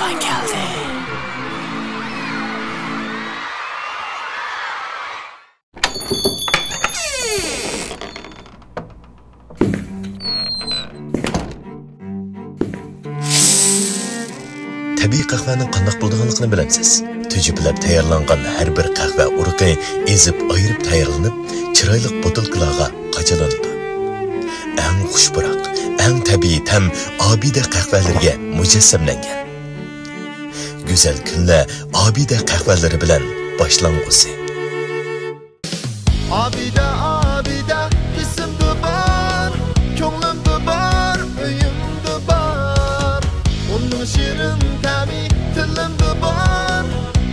Çolpan geldi. Tabiiy qahvaning qanday bo'lganligini bilamsiz. Tüjüplab tayyorlangan har bir qahva urug'i ezib ayirib tayyorlanib, chiroyli botilkalarga qachalanadi. Eng xushburoq, eng tabiiy tam Abida qahvalarga mujassamlangan. Güzel kunlar Abida qahvalari bilan boshlang'usi. Abida Abida isimda bor, ko'nglimda bor, uyimda bor. Onun shirin ta'mi tilimda bor,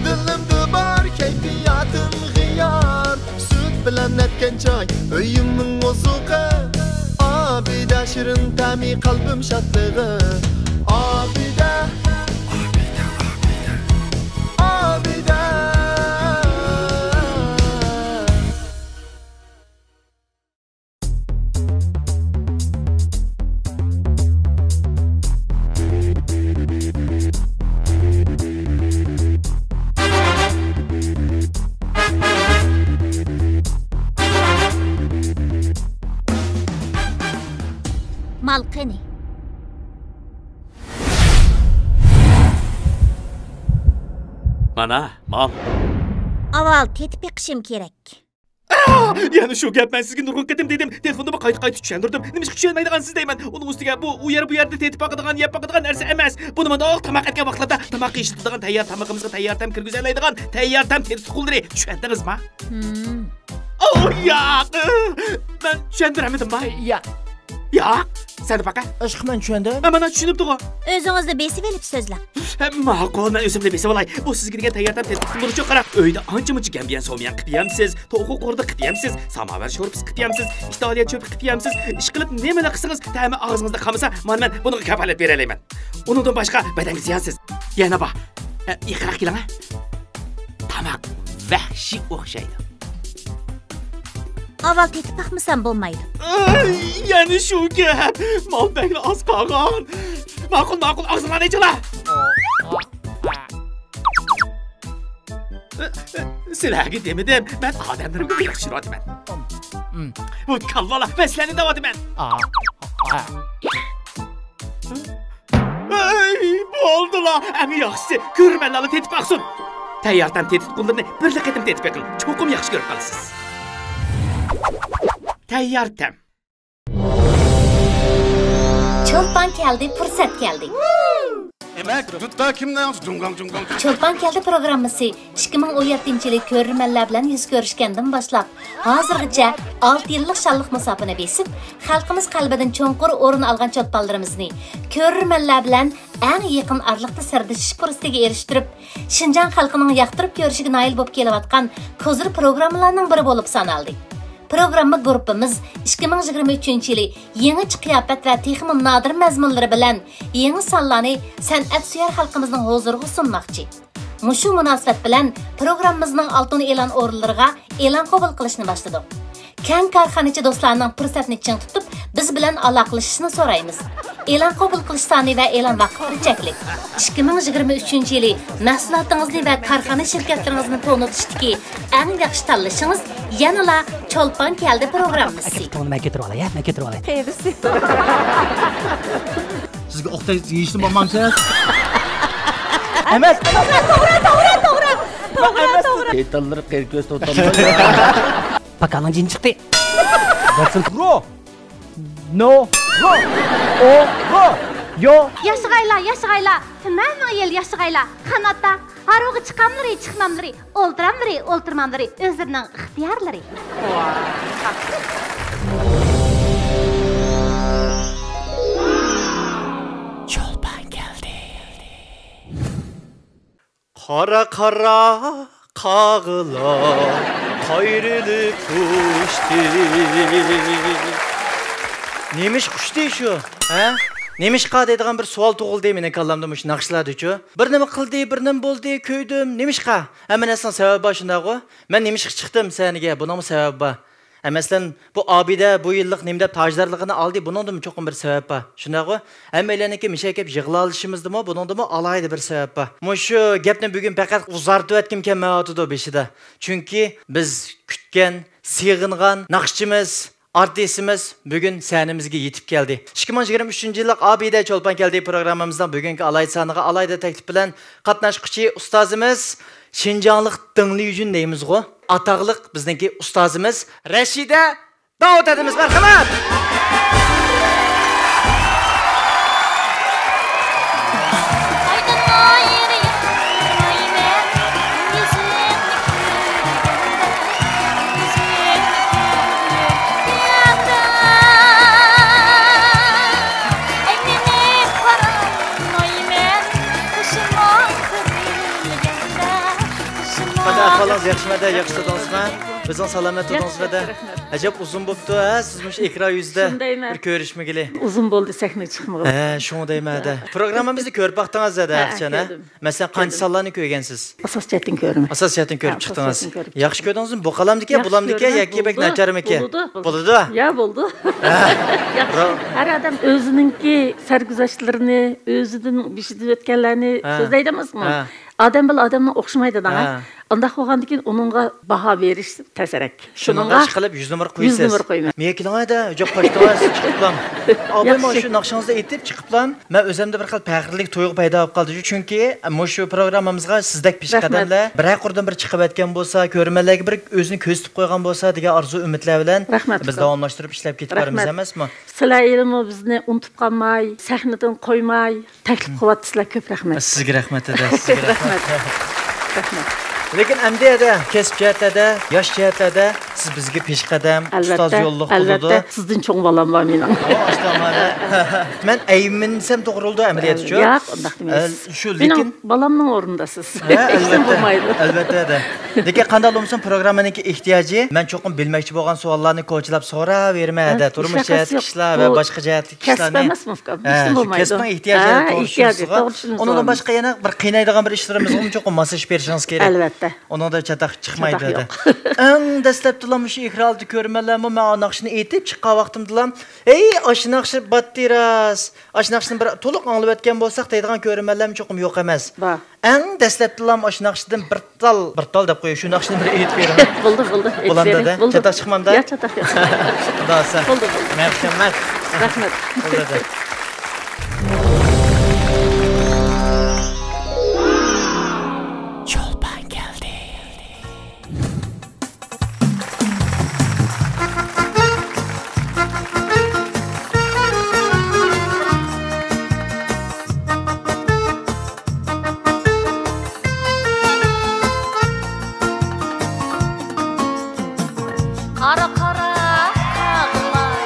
dilimda bor, kayfiyatim g'iyar. Sut bilan netgan choy, uyimning ozuqi. Abida shirin ta'mi qalbim shodlig'i. Abida Abida Malqani. Mana, mal. Aval tetip yiqishim kerak. Yani şu gap ben sizga nurg'un ketim dedim. Telefonda qayta tushundirdim. Nimishga tushunmaydigansiz deyman. Uning ustiga bu u yerda tetip boqadigan, yeb boqadigan narsa emas. Buni mana tamoq etgan vaqtlarda tamoq yeyishadigan tayyor tamog'imizga tayyor tam kirgizoladigan tayyor tam tetip quldiri. Tushundingizmi? Oh ya. Ben tushundiramadim bay. Ya. Ya, sen baka. Aşk men tushundim. Mana tushunibdi-ku. O'zingizni besib elib so'zlang. Ma'qul, men o'zimni besib olay. Bu sizga degan tayyordan tetip qildiruvchi qarab, uyda ancha-muncha gambiyan so'miyan qilibsiz, to'g'ri qo'rda qilibsiz, samovar sho'rpis qilibsiz, Italiya cho'pi qilibsiz. Ish qilib nimalar qilsangiz, ta'mi og'zingizda qolmasa, men buni kafolat bera olaman. Uningdan boshqa badanga ziyonsiz. Yana bor. Iqroq qiling. Tamoq vahshiy o'xshaydi. Aval tetip baxmasam bo'lmaydi. Yani şu gap. Mal beni az qolgan. Ma'qul, og'zinglarni ichinglar. Sizlarga demadim, men odamlarga yaxshi rotiman. Bu kallalar masalani davotiman. Bo'ldilar. Eng yaxshisi ko'rmanlarni tetib baqsin. Tayyordan tetib qullarni bir qatim tetib baqing. Cho'qim yaxshi ko'rib qolasiz. Tayyor tam. Çolpan keldi, fursat keldi. Emek tutda kimden cungang. Çolpan keldi programmasi 2017-yili ko'rmanlar bilan yuz ko'rishgandan boshlab hozirgacha 6 yillik shalliq musofani besib, xalqimiz qalbidan cho'nqur o'rin olgan çolpanlarimizni ko'rmanlar bilan eng yaqin oraliqda sardishish fursatiga erishtirib, Şinjan xalqining yoqtirib ko'rishiga noil bo'lib kelayotgan kozir programmalarning biri bo'lib sanaldi. Programma gruppamiz 2023-yili yangi qiyofat va texnik nodir mazmunlari bilan yangi sonlarni san'atsuyar xalqimizning huzuriga sunmoqchi. Mushu munosabat bilan programmamizning oltin e'lon o'rinlariga e'lon qabul qilishni boshladik. Kang korxonachi do'stlarning fursatni ching tutib, biz bilan aloqalashishni so'raymiz. E'lon qabul qilish soni va e'lon vaqti cheklik. 2023-yili mahsulotingizni va korxona shirkatlaringizni to'g'ritishdagi eng yaxshi tanlashingiz yanala Çolpan keldi programmasi. Men ketirib olay, men ketirib olay. Xeyrisi. Sizga o'qday yeyishni bo'lmamsiz? Emas. To'g'ri. Ketallar qerko'z to'tamda. Pakaning jin chiqdi. Batsin ro. No. Ro. O. Ro. Yo. Yaşıgayla. Tümmen yel yaşıgayla. Qanotda haroga chiqamlari, chiqmamlari, o'ltirmamlari o'zlarining ixtiyorlari. Çolpan geldi. Kara kağılar kayrılıp uçtu. Neymiş kuş değil şu? Ha? Neymiş qa deydigan bir savol tug'ildi mening kallamda mush naqshlardi-chu. Bir nima qildi, bir nima bo'ldi, ko'ydim. Nemish qa? Hamma narsaning sababi shunday-ku. Men nemish chiqdim saniga, buning sababi bor. Mesela bu abide bu yıllık nimde tajdarlığını aldı. Bunun da mı çok bir sebep var? Şuna ko. Emmeleniki mişekep yığılalışımızdı mı? Bunun da mı alaydı bir sebep var. Mu şu gepni bugün fakat uzartı etkim ken mağatudu beşide. Çünkü biz kütken, sığıngan, naqşçımız, artistimiz bugün sahnimizga yetib keldi. 2023 yillik abide Çolpan keldi programımızdan bugünkü alay sanığı alayda teklif bilen qatnaşqıcı ustazımız Şinjanlıq dыңlı yüzün deyimiz go. Ataqlıq bizdeki ustazımız Rashida Davut edimiz. Marhamat. Ahvalınız yaxşımada, yaxşı tutdunuzmu? Bizning salomat tutdingizmi? Ajab uzun bo'pti, ha? Sizmiş ekran yüzde bir ko'rishmagili. Uzun bo'ldi sahna chiqmagan. Shuni deyman-da. Programmamizni ko'rib baqdingiz-da, yaxshina. Masalan, qancha sonlarni ko'rgansiz? Asosiyatdan ko'raman. Asosiyatdan ko'rib chiqdingiz. Yaxshi ko'rdingizmi? Bu qalamdiki, bulamdiki, yakki bek nacharmiki. Bo'ldi. Ya bo'ldi. Har odam o'zininki sarguzashtlarini, o'zidan bishida o'tganlarni so'zlaydi emasmi? Adam bilan odamning o'xshamaydi da. Undaq bo'lgandan keyin uningga baho berish tasarrak. Shuningga chiqilib 100 numar qo'yasiz. 100 numar qo'yman. Men kelingda, jo'q qo'shdilar, chiqiblam. Abim shu naqshangizni aytib chiqiblam. Men o'zimda bir xil faxrlik to'yg'i paydo bo'lib qoldi. Chunki shu programmamizga sizdek peshqadamlar bir qurdan bir chiqib o'tgan bo'lsa, ko'rmalarga bir o'zini ko'zitib qo'ygan bo'lsa degan orzu umidlar bilan biz davomlashtirib ishlab ketib boramiz emasmi? Sizlar ilmi bizni unutib qolmay, sahnadan qo'ymay, taklif qilyapsizlar. Ko'p rahmat. Sizga rahmat edi. Sizga rahmat. Rahmat. Lekin amdiyada, kasb jihatlarda, yosh jihatlarda siz bizga peshqadam, ustoz yo'lliq bo'ldi. Albatta, sizdan cho'ng bolam bor mening. Men ayminsam to'g'ri bo'ldi amaliyat uchun. Yo'q, undaq demaysiz. Shu lekin bolamning o'rnidasiz. Albatta. Lekin qanday bo'lsin programmaning ehtiyoji, men cho'qim bilmoqchi bo'lgan savollarni ko'chilab so'ravermaydi. Turmush jihat ishlar va boshqa jihatli ishlarni. Kasb emasmi? Kasbning ehtiyojlari to'g'ri. Undan boshqa yana bir qiynaydigan bir ishlarimiz ham cho'qim masaj berishingiz kerak. Albatta. Onun da çataq çıxmaydı dedi. Ən dəstəbdilam şu ikraldı görmələrimi mən naqşını etib çıxqa vaxtımdılam. Ey aşnaqşı battiras. Aşnaqşını bir toluq anlab etken bolsaq deydigan görmələrім çoxum yox emas. Ən dəstəbdilam aşnaqşıdan bir tal deb qo'y. Şu naqşını bir etib verin. Buldu. Bolanda da. Çataq çıxmamda. Ya çataq yox. Xudosa. Buldu. Mərhəmət. Rəhmət. Buldu. Kara kara dağlar,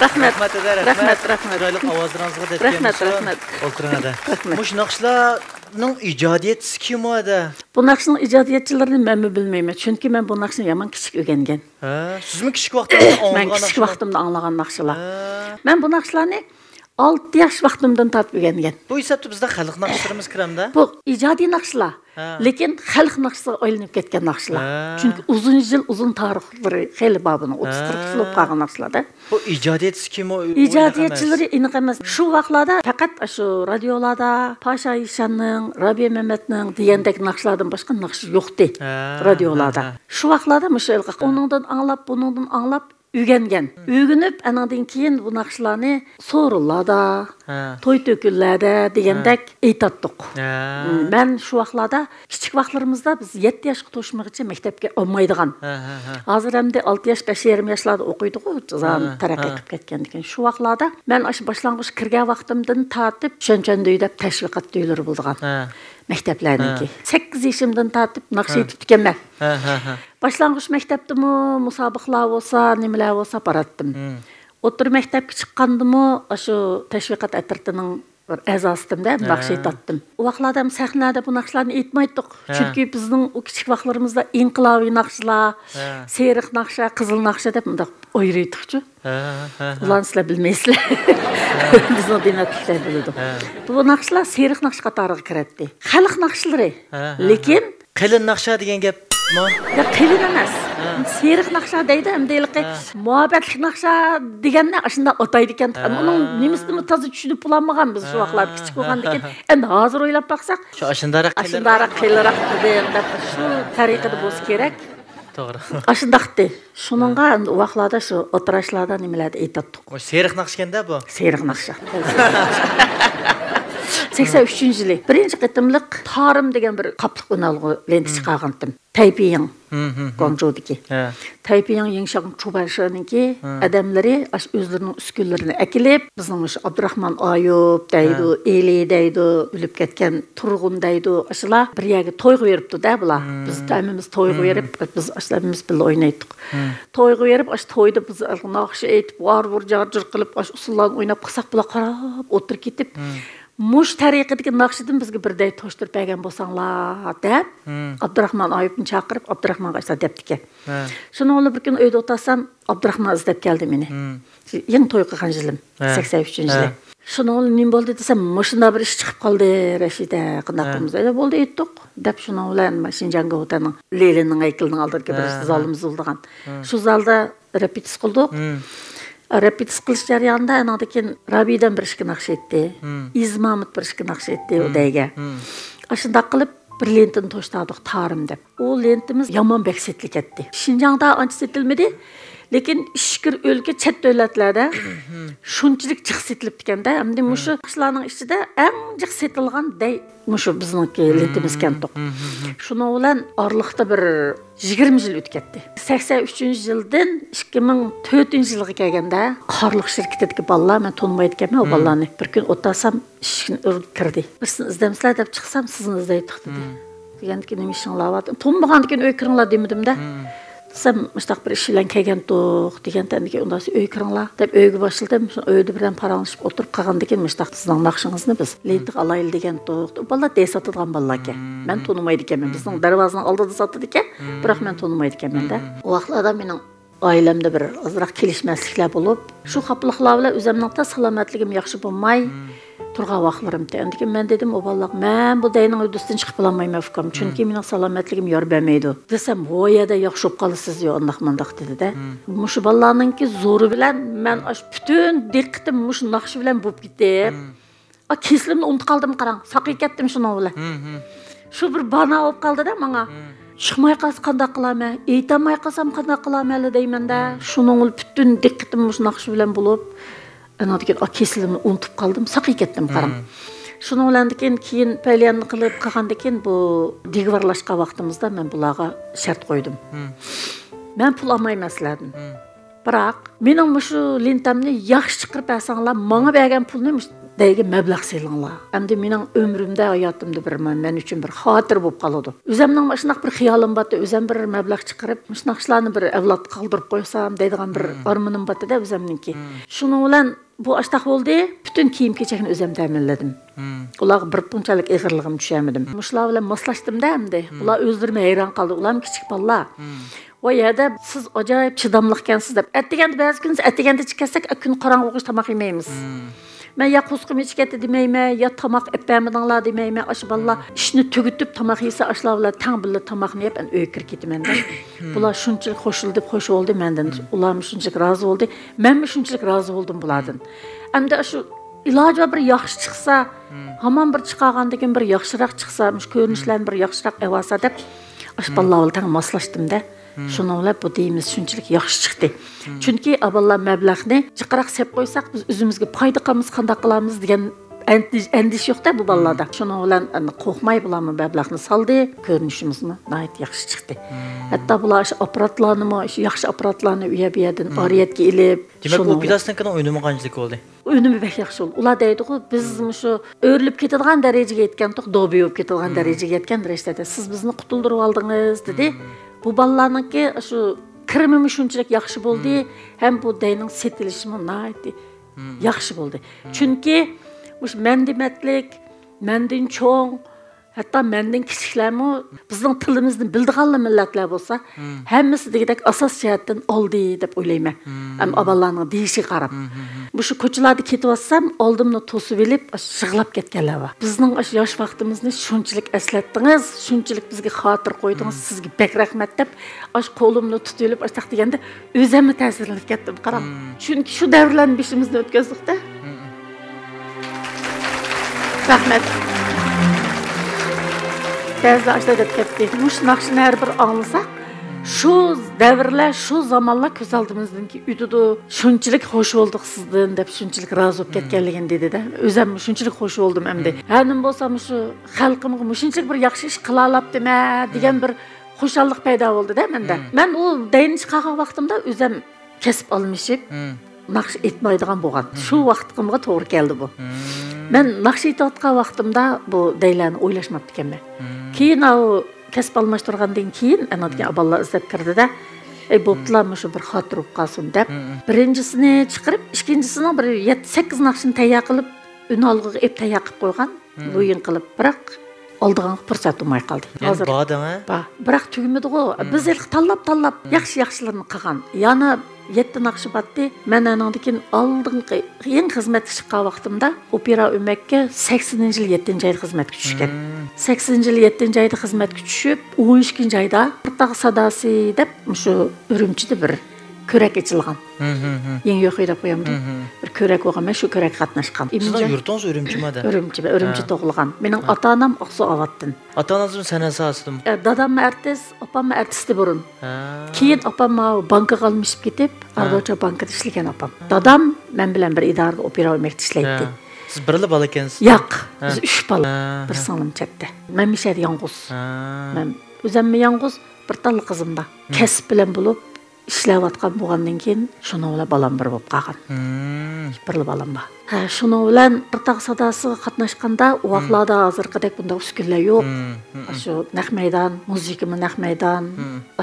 Rahmat. Rahmat. Rahmat. Chiroyli ovozlaringizga deb Rahmat, rahmat. O'tiring ada. Rahmat. Mush naqshlarning ijodiyatchisi kim ada? Bu naqshning ijodiyatchilarini men bilmayman, chunki men bu naqshni yomon kichik o'rgangan. Ha, sizmi kichik vaqtingizda Men kichik vaqtimda anglagan naqshlar. Men bu naqshlarni 6 yosh vaqtimdan tortib o'rgangan. Bu hisobda bizda xalq naqshlarimiz kiramda. Bu ijodiy naqshlar, lekin xalq naqshlarga aylanib ketgan naqshlar. Chunki uzun yil, uzun tarixlari xeyli babini 30-40 yil qolgan naqshlarda. Bu ijodiyatchisi kim o? İcadiyatçıları iniq emas. Şu vaqtlarda faqat şu radiolarda Paşa İşanның, Rabiya Mehmetning degandek naqshlardan boshqa naqsh yo'qdi radiolarda. Şu vaqtlarda müşelqa onundan anglab, bunundan anglab öğrengen. Öğrenip anandan keyin bu naqshlarni so'rlarda, to'y to'kinlarda degandek aytatdik. Men şu vaqtlarda kichik vaqtlarimizda biz 7 yoshga to'shmaguncha maktabga olmaydigan. Hozir hamda 6 yosh, 5,5 yoshlarda o'qiydiku, zam taraqqiy qilib ketgan ekan. Şu vaqtlarda men ash boshlang'ich kirgan vaqtimdan tortib Shonchanda deb tashviqot to'ylari bo'lgan. Maktablarniki. 8 yoshimdan tortib naqsh aytib ekanman. Boshlang'ich maktabdimi, musobaqalar bo'lsa, nimalar bo'lsa baratdim. O'tir maktabga chiqqandimi, shu tashviqot atritining bir a'zosidim-da, naqsh aytatdim. U vaqtlarda sahnada bu naqshlarni aytmaydik. Chunki bizning o kichik vaqtlarimizda inqilobiy naqshlar, seriq naqsha, qizil naqsha deb bunday ayırıydıkçı. Ulan sizler bilmeysizler. Biz o dinlettikler biliyorduk. Bu naqshlar seriq naqsh qatoriga kiradi. Xalq naqshlari. Lekin qilin naqsha degan gap ya qilin emas. Seriq naqsha deydi, hamdayliqi muhabbatlik naqsha deganni ashunda ataydi ekan. Uning nimasini toza tushunib bo'lmagan biz shu vaqtlarda kichik bo'lgandan keyin. Endi hozir o'ylab baqsak, shu ashundaroq qilroq deb shu tariqada bo'lsa kerak. To'g'ri. Ashundaqdi. Shuningga u vaqtlarda shu o'tirishlarda nimalarni aytdik. O seriq naqshganda bu. Seriq naqsha. 83-yili birinchi qitimliq Tarim degan bir qapliq unalg'i lenti chiqargandim. Taiping, Guangzhoudagi. Taiping Yingshan Chubanshiniki odamlari o'zlarining uskunlarini akilib, bizning shu Abdurahmon Ayub deydi, Eli deydi, bilib ketgan Turg'un deydi, ashlar bir yerga to'yga beribdi-da bular. Biz tamimiz to'yga berib, biz ashlarimiz birga o'ynaydik. To'yga berib, ash to'yda biz naqsh aytib, var jar qilib, ash usullarni o'ynab qilsak, bular qarab o'tirib ketib, mush tariqadagi naqshdan bizga birday to'shtirib bergan bo'lsanglar deb Abdurahmon Ayubni chaqirib Abdurahmonga aytsa debdiki. Shuni olib bir kun uyda o'tirsam Abdurahmon izlab keldi meni. Yangi to'y qilgan yilim 83-yili. Shuni olib nim bo'ldi desam, mushunda bir ish chiqib qoldi Rashida, qanday qilamiz? Bo'ldi aytdik deb shuni bilan Shinjanga o'taning Leylining haykalining oldiga bir zalimiz bo'lgan. Shu zalda repetitsiya qildik. Repetitsiya qilish jarayonida andan keyin Rabiyadan bir ishga naqsh aytdi. İzmamit bir ishga naqsh aytdi o'dayga. Shunday qilib bir lentini to'shtadik Tarim deb. O lentimiz yomon bek setilib ketdi. Shinjongda ancha setilmadi. Lekin ishkir o'lka chet davlatlarda shunchalik jiq setilib ekanda, hamda mushu qishlarning ichida eng jiq setilgan day mushu bizniki lentimiz ekan-toq. Shuni bilan orliqda bir 20 yil o'tib ketdi. 83-yildan 2004-yilga kelganda qorliq shirkatidagi bolalar men tanımaydi ekanman o bolalarni. Bir kun o'tasam ishni urib kirdi. Bizni izlamsizlar deb chiqsam sizni izlaydik dedi. Deganki nima ishinglar bor? Tanımagandan keyin uy kiringlar demedim-da. Sen mustaq bir iş bilan kelgandik degandan keyin unda uy kiringlar deb uyga boshladim. Uyda birdan paranglashib o'tirib qolgandan keyin mustaq sizning naqshingizni biz lentik alayli degandik. Bolalar desatadigan bolalar ekan. Men tanımaydi ekanman. Bizning darvozaning oldida sotadi ekan, biroq men tanımaydi ekanman-da. O vaqtlarda mening oilamda bir azroq kelishmasliklar bo'lib, shu xapliqlar bilan o'zimning salomatligim yaxshi bo'lmay turgan vaqtlarimda. Endi men dedim, o bolalar, men bu dayning uydasidan chiqib olmayman fikrim, chunki mening salomatligim yor bermaydi. Desam, "Voyada yaxshi bo'lib qolasiz yo, undaq-mundaq" dedi-da. Mushu bolalarningki zo'ri bilan men butun diqqatim mushu naqsh bilan bo'lib ketib, keslimni unutib qoldim, qarang, saqib ketdim shuni bilan. Shu bir bana bo'lib qoldi-da menga. Chiqmay qolsa qanday qilaman? Aytamay qolsam qanday qilaman deymanda. Shuning butun diqqatim mushu naqsh bilan bo'lib, ana degan keslimni unutib qoldim, saqib ketdim, qarang. Shuni bilan keyin palyanni qilib qolgandan keyin bu digvarlashgan vaqtimizda men bularga shart qo'ydim. Men pul olmayman sizlardan. Biroq mening shu lentamni yaxshi chiqarib bersanglar, menga bergan pulni deyge məbləğ selinglar. Əmdi mening ömrümdə, hayatımda bir men üçün bir xatir bo'lib qoladi. Özümning mashunaq bir xiyolim batdı, özüm bir məbləğ chiqarib, mashunaqlarni bir avlod qoldirib qo'ysam deydigan bir armanim batdı-da özümninki. Şunun bilan bu aştaq oldu, bütün kiyim-kechakni özüm ta'minladim. Ular bir bunchalik ig'irligim tushamadim. Mushlar bilan moslashdimda hamda. Ular o'zlari hayron qoldi. Ular kichik bolalar. O yerda siz ajoyib chidamli ekansiz deb. Atdiganda ba'zi kun atdiganda chiqasak, kun qorong'uga tomoq yemaymiz. Men ya qusqim ichkatdi demayman, ya tomoq epamidinglar demayman. Ash bolalar ishni tugutib tomoq yesa, ashlar bilan tang billa tomoqni yeb, uy kirib ketaman. Bular shunchalik qo'shildi, qo'sh oldi mendan. Ular shunchalik rozi bo'ldi. Men shunchalik rozi bo'ldim bulardan. Hamda shu iloji bir yaxshi chiqsa, hamon bir chiqargandan bir yaxshiroq chiqsa, mush ko'rinishlarni bir yaxshiroq avasa deb ash bolalar bilan tang moslashdim-da. Şununla bu deyimiz şunçilik yaxşı çıktı. Çünkü aballar məbləğni çıqaraq sep qoysak biz özümüzge payda qamız qandaq qılamız degan endiş yok da bu ballarda. Şunun bilan qo'rqmay bularni məbləğni saldı, ko'rinishimizni nəhayət yaxşı çıxdı. Hatta bular aparatlarni, yaxşı aparatlarni uya-buyadan oriyatga ilib, demak bu plastinkaning o'yinimi qanchalik bo'ldi? Önümü bək yaxşı oldu. Ular deydi-ku, biz şu örülüp ketadigan dərəcəyə yetgandik, dobi olub ketadigan dərəcəyə yetgan rəştədə siz bizni qutuldurub aldınız dedi. Bu balalarnınki şu kirmimi şunchalik yaxshi bo'ldi, ham bu deyning setilishimi nəhayət yaxshi bo'ldi. Chunki mush mendimatlik, mendin cho'ng, hatto mendin kichiklarmi bizning tilimizni bildiganlar millatlar bo'lsa, hammasi degidek asos jihatdan oldi deb o'ylayman. Ham aballarning deyishi qarab. Bu shu ko'chalarda ketyapsam, oldimni to'sib olib, yig'lab ketganlar bor. Bizning yosh vaqtimizni shunchalik eslatdingiz, shunchalik bizga xotir qo'ydingiz, sizga bek rahmat deb, qo'limni tutilib, taq deganda o'zimni ta'sirlanib ketdim, qarab. Chunki shu davrlarni beshimizda o'tkazdik-da. Rahmat. Bəzilə aşda deb ketdi. Muş naqşını hər bir anlasak, şu dəvrlər, şu zamanlar göz aldığımızdan ki, üdüdü, şunçilik xoş olduq sizdən deb, şunçilik razı olub ketkenligin dedi də. Özəm şunçilik xoş oldum əmdi. Hənim bolsam şu xalqımı şunçilik bir yaxşı iş qılalap demə, degan bir xoşallıq payda oldu da məndə. Mən o dəyini çıxarğan vaxtımda özəm kesib almışıb, naqş etməydiğən boğan. Şu vaxtımğa toğru gəldi bu. Mən naqş etayotgan vaxtımda bu deylərini oylaşmapdı ekanman. Keyin o kesib almashtirgandan keyin anadagi aballar izlab kirdi-da, bo'ptilar, shu bir xotir bo'lib qolsin deb, birinchisini chiqarib, ikkinchisini bir 7-8 naqshini tayyor qilib, unolg'iga ep tayyor qilib qo'ygan, o'yin qilib, biroq oldigan fursat bo'lmay qoldi. Hozir bormi? Biroq tugmadi-ku. Biz tanlab yaxshi-yaxshilarni qilgan. Yana 7 naqshi batdi. Men anandikin oldingi eng xizmat chiqqan vaqtimda opera o'makka 80-yil 7-oyda xizmatga tushgan. 80-yil 7-oyda xizmatga tushib, 12-oyda Qirtaq sadasi deb shu Urumchida bir ko'rak ochilgan. Yangi yo'qida qo'yamdi. Bir ko'rak bo'lgan, men shu ko'rak qatnashgan. Sizning yurtingiz Urumchimada? Urumchi tug'ilgan. Mening ota-onam Oqsuoboddan. Ota-onangiz san'at sohasidami? Dadam artist, opam artistdi burun. Keyin opam bankaga almishib ketib, Ardocha bankada ishlagan opam. Dadam men bilan bir idorada opera o'makda ishlaydi. Siz birli bola ekansiz? Yo'q, biz 3 bola. Bir singlim chetda. Men mishar yolg'iz. Men o'zimmi yolg'iz, bir tal qizim bor. Kasb bilan bo'lib ishlayotgan bo'lgandan keyin shuni bilan balam bir bo'lib qolgan. Birli balam bor. Shuni bilan Qirtaq sadasiga qatnashganda u vaqtlarda hozirgidek bunday uskunlar yo'q. Shu naq maydon, musiqami naq maydon,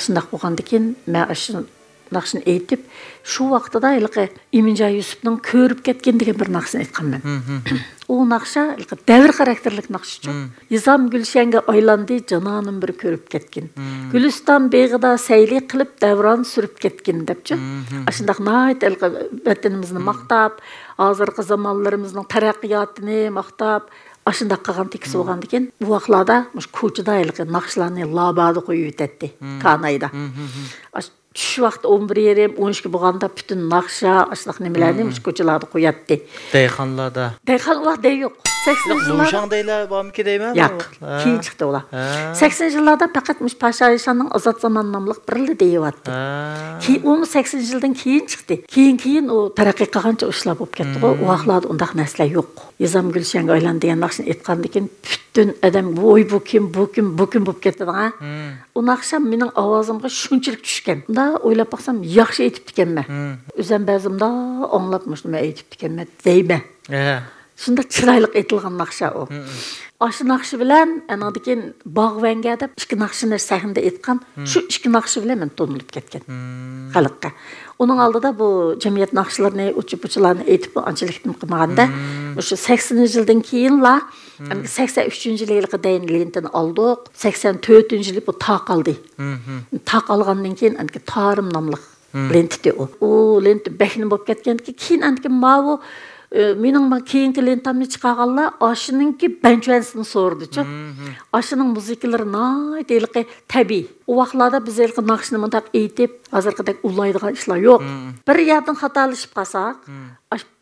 shunday bo'lgandan keyin men shu naqshni aytib, shu vaqtida Iminja Yusufning ko'rib ketgan degan bir naqshni aytganman. O naqsha davr xarakterlik naqshchi. Nizam Gulshanga aylandi, janonim bir ko'rib ketgan. Guliston beg'ida sayli qilib davron surib ketgan debchi. Shunday nayt vatanimizni maqtab, hozirgi zamonlarimizning taraqqiyotini maqtab, ashunda qilgan tekis bo'lgan ekan. Bu vaqtlarda mush ko'chada naqshlarni labada qo'yib o'tadi, Kanayda. Şu vaqt 11-yerim, 12 bo'lganda bütün naqsha, ashliq nimalarni mush ko'chalarda qo'yatdi. Deyxonlarda. Deyxon vaqt yo'q. 80-yillarda Nuşandaylar bormi deyman? Yo'q, keyin chiqdi ular. 80-yillarda faqat mush Pashaishanning Ozod zamon nomli birli deyapti. Keyin u 80-yildan keyin chiqdi. Keyin u taraqqiy qilgancha ishlar bo'lib ketdi. U vaqtlarda undaq narsalar yo'q. Nizam Gulshanga aylandi degan naqshni aytgandan keyin bütün adam voy bu kim bo'lib ketdi-da. U naqsha mening ovozimga shunchalik tushgan. Unda o'ylab baxsam yaxshi aytibdi ekanman. O'zim ba'zimda anglab mushni aytibdi ekanman deyman. Şunda çıraylık aytılgan naqsha o. Aşı naqşı bilen anadaki Bağvanga dep iki naqşını sahnada aytkan. Şu iki naqşı bilen men tonulup ketken. Xalqqa. Onun aldıda bu cemiyet naqşlarını uçup-uçularını aytip ançılıktın qılmaganda, şu 80 yıldan keyinla 83-cü ilga dayin lentini aldıq. 84-cü bu ta qaldı. Ta qalgandan keyin tarım namlıq lentidi o. O lenti behni bolup ketkenki keyin anki mavu mening keyinki lentamni chiqarganlar aşınınki benchensini sordu-chu. Aşının musikalari naytiliqi tabiiy. O vaqtlarda biz ilqi naqshni mundaq aytib, hozirgidek ulaydigan ishlar yo'q. Bir yerdan xatolashib qolsak,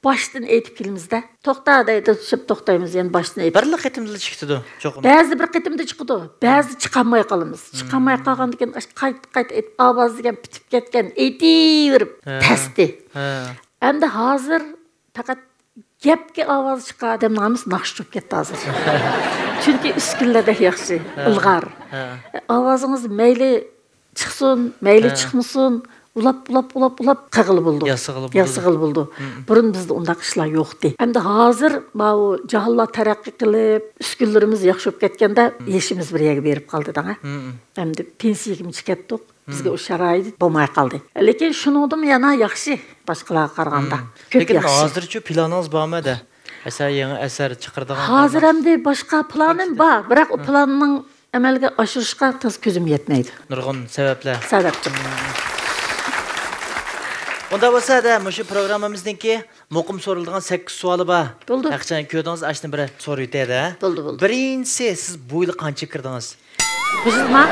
boshdan aytib kelmizda. To'xta deydi, tushib to'xtaymiz, yana boshdan aytib. Bir qitimda chiqdi, cho'qim. Ba'zi bir qitimda chiqdi, ba'zi chiqolmay qolamiz. Chiqolmay qolgandan keyin qayt aytib, ovoz degan bitib ketgan, aytaverib tasdi. Endi hozir faqat gapga ovoz chiqar odamlarimiz naqsh tushib ketdi hozir. Chunki uskunlarda yaxshi, ilg'or. Ovozingiz mayli chiqsin, mayli chiqmasin, ulab qig'il bo'ldi. Yasig'il bo'ldi. Burun bizda undaq ishlar yo'qdi. Endi hozir bu jahonlar taraqqiy qilib, uskunlarimiz yaxshi bo'lib ketganda, yeshimiz bir yerga berib qoldi da. Endi pensiyaga chiqatdik. Bizga o sharoit bo'lmay qoldi. Lekin shuningdan yana yaxshi boshqalarga qaraganda. Lekin hozircha planingiz bormi-da? Yangi asar chiqardigan. Hozir endi boshqa planim bor, biroq o planning amalga oshirishga tez ko'zim yetmaydi. Nurg'un sabablar. Sababchi. Onda bo'lsa-da, shu programmamizningki muqim so'riladigan 8 savoli bor. Aqchan ko'rdingiz, ashni biri so'rib o'tadi. Bo'ldi. Birinchisi, siz bu yil qancha kirdingiz? Bizma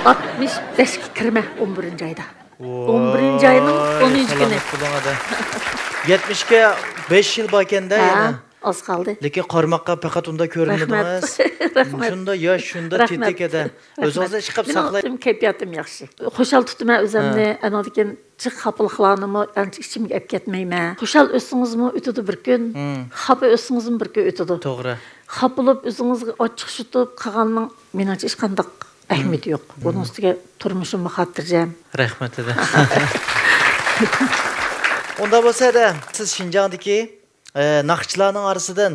65 kirme 11. ayda. 11. ayının 13 günü. 70 ga 5 yil bo'lganda yana. Az qoldi. Lekin qarmoqqa faqat unda ko'rindingiz. Rahmat. Shunda yosh, shunda tetikada. O'zingizni chiqib saqlaying. Kayfiyatim yaxshi. Xo'shal tutaman o'zimni, anadigan chiq xapilxlarnimi ancha ichimga olib ketmayman. Xo'shal o'singizmi o'tadi bir kun, xafa o'singizmi bir kun o'tadi. To'g'ri. Xapilib o'zingizga ochiq shutib qolganning menimcha hech qanday ahamiyati yo'q. Buning ustiga turmushimni xotirjam. Rahmat edi. Unda bo'lsa-da, siz Shinjongdagi naqshchilarning orasidan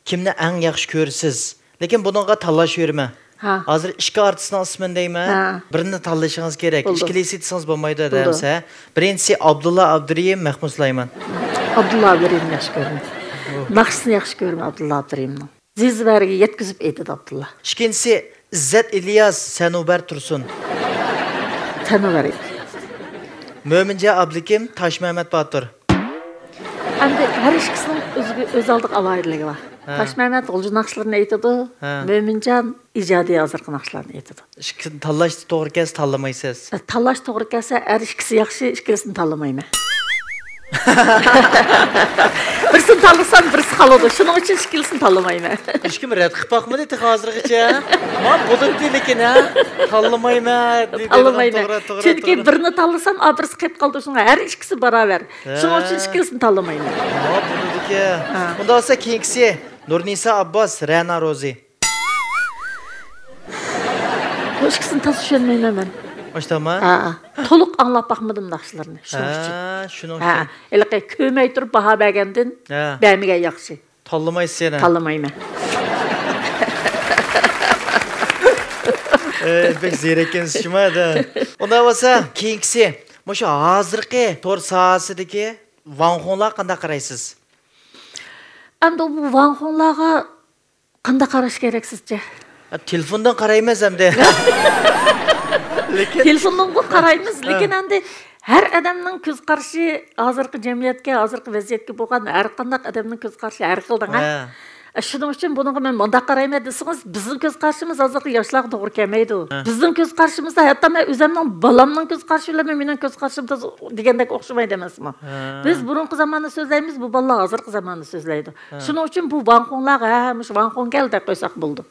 kimni eng yaxshi ko'rsiz? Lekin buningga tanlash yurma. Hozir ikki artistning ismini deyman. Birini tanlashingiz kerak. Ikkilisi desangiz bo'lmaydi demsa. Birinchisi Abdulla Abduriyim, Mahmud Sulayman. Abdulla Abduriyim yaxshi ko'raman. Naqshni yaxshi ko'raman Abdulla Abduriyimni. Zizvarga yetkazib aytadi Abdulla. Ikkinchisi İzzet İlyas, Sanubar Tursun. Sanubar. Mo'minja Abdukim, Toshmahmad Botir. Endi har ikkisining o'z oldiga alohidaligi bor. Toshmahmad o'lja naqshlarini aytadi, Mo'minjon ijodiy hozirgi naqshlarni aytadi. Ikkisini tanlash to'g'ri kelsa tanlamaysiz. Tanlash to'g'ri kelsa har ikkisi yaxshi, ikkilisini tanlamayman. Birisini tanlasam birisi qoladi. Shuning uchun ikkilisini tanlamayman. Hech kim rad qilib boqmadi hozirgacha. Men bo'libdi lekin tanlamayman dedi. Chunki birini tanlasam, birisi qolib qoldi. Shunga har ikkisi barobar. Shuning uchun ikkilisini tanlamayman. Bo'ldiki. Unda bo'lsa keyingisi Nurnisa Abbos, Ra'na Rozi. Bu ikkisini tushunmayman men. Başlama? To'liq anglab baxmadim naqshlarni. Shuning uchun. Elqay ko'may turib baho bergandan bermagan yaxshi. Tanlamaysiz yana. Tanlamayman. Pek ziyrekensiz shimada. Unda bo'lsa, keyingisi, shu hozirgi tor sohasidagi vanxonlar qanday qaraysiz? Endi bu vanxonlarga qanday qarash kerak sizcha? Telefondan qaraymiz hamda. Telefondan qaraymiz, lekin endi har odamning ko'z qarashi hozirgi jamiyatga, hozirgi vaziyatga bo'lgan har qanday odamning ko'z qarashi har xildan. Shuning uchun bunga men bunda qarayman desangiz, bizning ko'z qarashimiz hozirgi yoshlarga to'g'ri kelmaydi. Bizning ko'z qarashimizda hatto men o'zimning bolamning ko'z qarashi bilan mening ko'z qarashim degandek o'xshamaydi emasmi? Biz burungi zamonni so'zlaymiz, bu bolalar hozirgi zamonni so'zlaydi. Shuning uchun bu vanxonlarga, mush vanxon kel deb qo'ysak bo'ldi.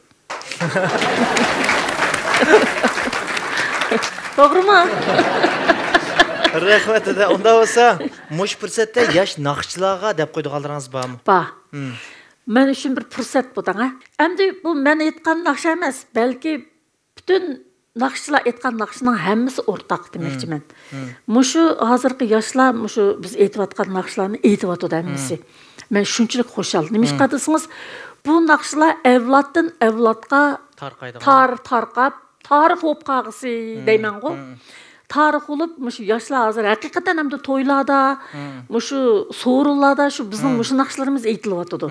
To'g'rimi? Rahmat edi. Unda bo'lsa, mush fursatda yosh naqshchilarga deb qo'ydiganlaringiz bormi? Bor. Men uchun bir fursat bu da. Endi bu men aytgan naqsh emas, balki butun naqshchilar aytgan naqshning hammasi o'rtaq demoqchiman. Mushu hozirgi yoshlar mushu biz aytayotgan naqshlarni aytyotdi hammasi. Men shunchalik xushal. Nimishqa desangiz, bu naqshlar avloddan avlodga tarqab, tarix bo'lib qolg'isi deyman-ku. Tarix bo'lib, mushu yoshlar hozir haqiqatan ham to'ylarda, mushu so'rinlarda shu bizning mushu naqshlarimiz aytilyotdi.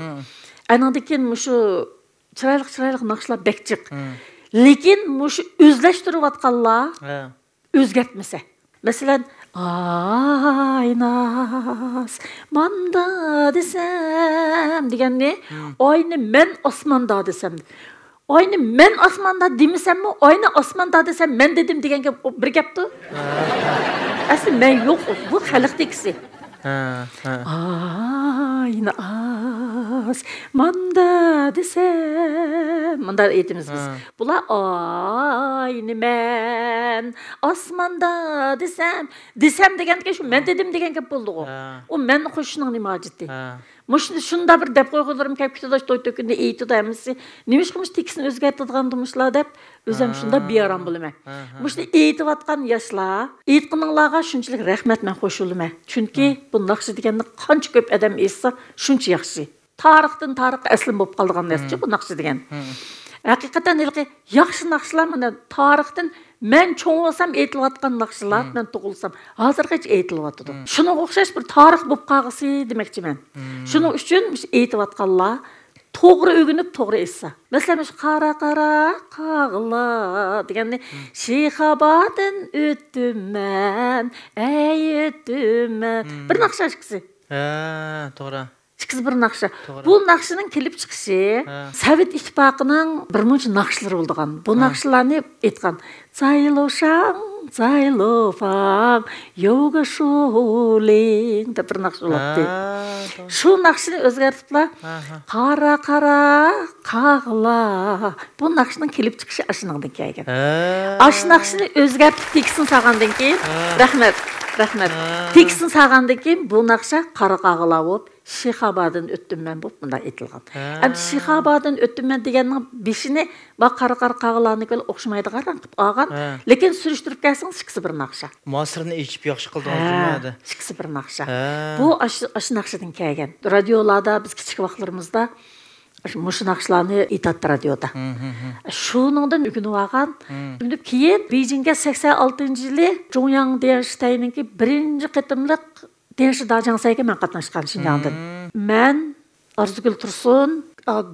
Andan keyin mushu chiroyli naqshlar bekchiq. Lekin mushu o'zlashtirayotganlar o'zgartmasa. Masalan, aynas manda desam deganni, oyni men osmonda desam. Oyni men osmonda demisammi, oyni osmonda desam men dedim deganga bir gapdi. Asli men yo'q, bu xalqdagisi. Aynas manda desem manda aytamiz biz. Bular ayni men osmonda desem deganga shu men dedim degan gap bo'ldi u. U menni qo'shishning nima hojati? Shunda bir deb qo'yg'ularim kelib ketadi, to'y to'kunda aytdi hamisi. Nima qilmish tekisini o'zgartirgan demişlar deb o'zim shunda bearam bo'laman. Mushni aytayotgan yoshlar, aytqininglarga shunchalik rahmat men qo'shilaman. Chunki bu naqshi deganni qancha ko'p odam eshitsa, shuncha yaxshi. Tarixdan tarixga aslim bo'lib qolgan narsa bu naqshi degan. Haqiqatan yaxshi naqshlar mana tarixdan men cho'ng bo'lsam aytilayotgan naqshlar, men tug'ilsam hozirgacha aytilyotdi. Shunga o'xshash bir tarix bo'lib qolg'isi demoqchiman. Shuning uchun aytayotganlar to'g'ri o'rganib to'g'ri eshitsa. Masalan, qara qag'la deganni Shixoboddan o'tdim men, o'tdim men. Bir naqsha chiqsi. To'g'ri. Chiqis bir naqsha. Bu naqshining kelib chiqishi Sovet ittifoqining bir muncha naqshlari bo'lgan. Bu naqshlarni aytgan. Zaylofang, yoga shuling deb bir naqsh bo'ladi. Shu naqshni o'zgartiriblar. Qara qag'la. Bu naqshning kelib chiqishi ashundan kelgan. Ash naqshni o'zgartirib teksin saqandan keyin, rahmat. Teksin saqandan keyin bu naqsha qara qag'la bo'lib Shixoboddan o'tdim men bu bunda aytilgan. Endi Shixoboddan o'tdim men deganning beshini va qara qag'larni qilib o'xshamaydigan qilib olgan, lekin surishtirib kelsangiz ikkisi bir naqsha. Muasirni echib yaxshi qildingiz. Ikkisi bir naqsha. Bu ash naqshadan kelgan. Radiolarda biz kichik vaqtlarimizda mushu naqshlarni aytadi radioda. Shuningdan o'rganib olgan. Keyin Beijingga 86-yili Zhongyang Dianshitayninki birinchi qitimliq Denshi Dajangsayga men qatnashgan Şinjandan. Men Arzugul Tursun,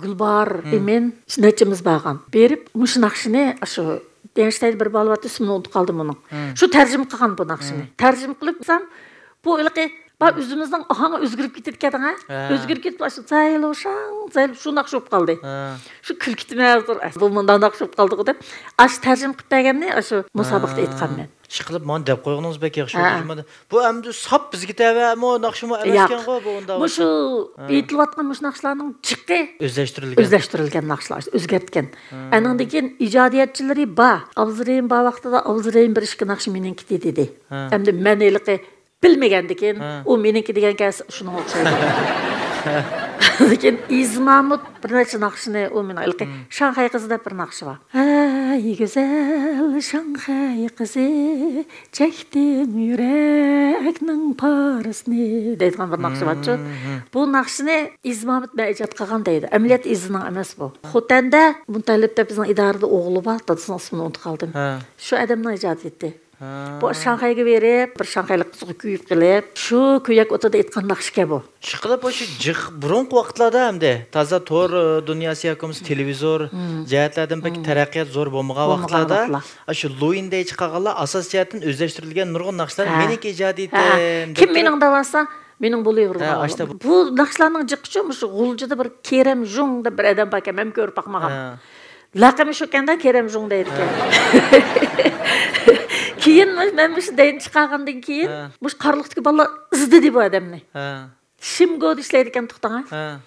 Gulbar, Emin nechimiz borgan. Berib, mushu naqshini shu Denshitayda bir balvat ismini unutib qoldim uning. Shu tarjima qilgan bu naqshini. Tarjima qilibsam, bu ilqi bak o'zimizning ohangi o'zgarib ketayotgan, o'zgarib ketib shu naqsh bo'lib qoldi. Shu kulkitmazdir. Bu bundan naqsh bo'lib qoldi deb, ash tarjima qilib berganni shu musobaqada aytganman. Ishqilib men deb qo'yganingiz bek yaxshi bo'ldi. Bu endi sap bizga tavami naqshimi emaskan ku bu unda. Bu shu aytilayotgan mush naqshlarning chiqi o'zlashtirilgan naqshlar, o'zgartgan. Andan keyin ijodiyatchilari bor. Avzirayn bor vaqtida Avzirayn bir ishki naqshi meniki dedi. Endi men eliqi bilmagandikin, u meniki degan kas shuni o'xshaydi. Lekin İzmamut bir necha naqshini u meni ilqi Shanxay qizida bir naqshi bor. Ey güzel Shanxay qizi, chekdim yurakning parasini deydigan bir naqshi bor-ku. Bu naqshini İzmamut men ijod qilgan deydi. Amaliyot izining emas bu. Xotanda Muntalibda bizning idorada o'g'li bor, dadasining ismini unutib qoldim. Shu odamning ijod etdi. Bu Shanxayga berib, bir Shanxaylik qizga kuyib qilib, shu kuyak o'tida aytgan naqshga bu. Chiqilib o'sha burungi vaqtlarda hamda toza to'r dunyosi yo'qimiz televizor jihatlardan pek taraqqiyot zo'r bo'lmagan vaqtlarda shu Luinda chiqqanlar asos jihatdan o'zlashtirilgan nurg'un naqshlar meniki ijod etdim. Kim mening davasa mening bo'laverdi. Bu naqshlarning jiqichi shu G'uljida bir Kerem Jung deb bir odam bor ekan, men ko'rib boqmagan. Laqami shu kanda Kerem Jung deydi ekan. Keyin men shu dayin chiqqandan keyin mush qarliqdagi bolalar izladi bu odamni. Shimgo ishlaydi ekan to'xtanga.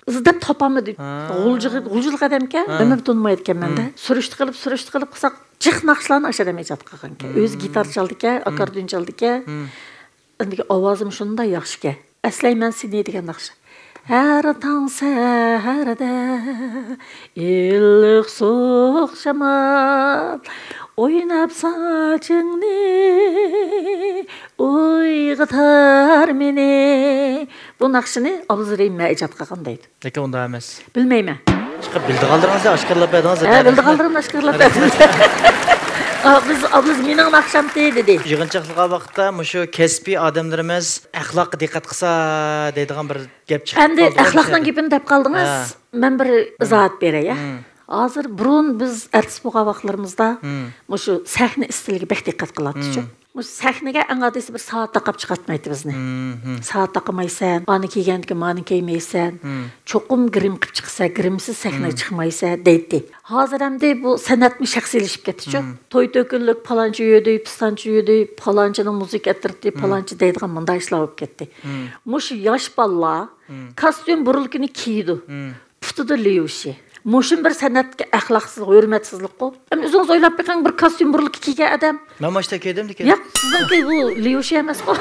Izlab topamadi. G'uljilik odam ekan, nima tunmaydi ekan menda. Surishti qilib qilsak, jiq naqshlarni o'sha odam ijod qilgan ekan. O'zi gitar chaldi ekan, akordeon chaldi ekan. Endi ovozim shunday yaxshi ekan. Aslayman seni degan naqsh. Her tang seherda illik soğuk şamal Oynab saçını uyg'otar meni. Bu naqshini Abduzarayim ijod qilgan deydi. Lekin unda emas. Bilmayman. Chiqib bildi qoldiringizlar, oshkorlab berdingiz. Bildi qoldirim oshkorlab berdingiz. Biz mening naqsham dedi. Yig'inchoqliq vaqtda mushu kasbiy odamlarimiz axloqqa diqqat qilsa deydigan bir gap chiqdi. Endi axloqning gapini deb qoldingiz. Men bir izohat beray. Hozir burun biz artist bo'lgan vaqtlarimizda mushu sahna istiliga bek diqqat qilardik. Mush sahnaga eng oddiy bir soat taqab chiqartmaydi bizni. Soat taqamaysan, ani kiyganga mani kiymaysan. Cho'qim grim qilib chiqsa, grimsiz sahnaga chiqmaysan deydi. Hozir hamda bu san'atmi shaxsiylashib ketdi-ku. To'y to'kinlik palonchi yedi, pistanchi yedi, palonchining musiqa attirdi, palonchi deydigan bunday ishlar bo'lib ketdi. Mush yosh bolalar kostyum burilkini kiydi. Putida liyushi. Moşun bir sanatga axloqsiz, hurmatsizlik qo'p. O'zingiz o'ylab beqing bir kostyum burilib kiygan odam. Men mashta kiydim degan. Yo'q, sizniki bu liyushi emas qo'p.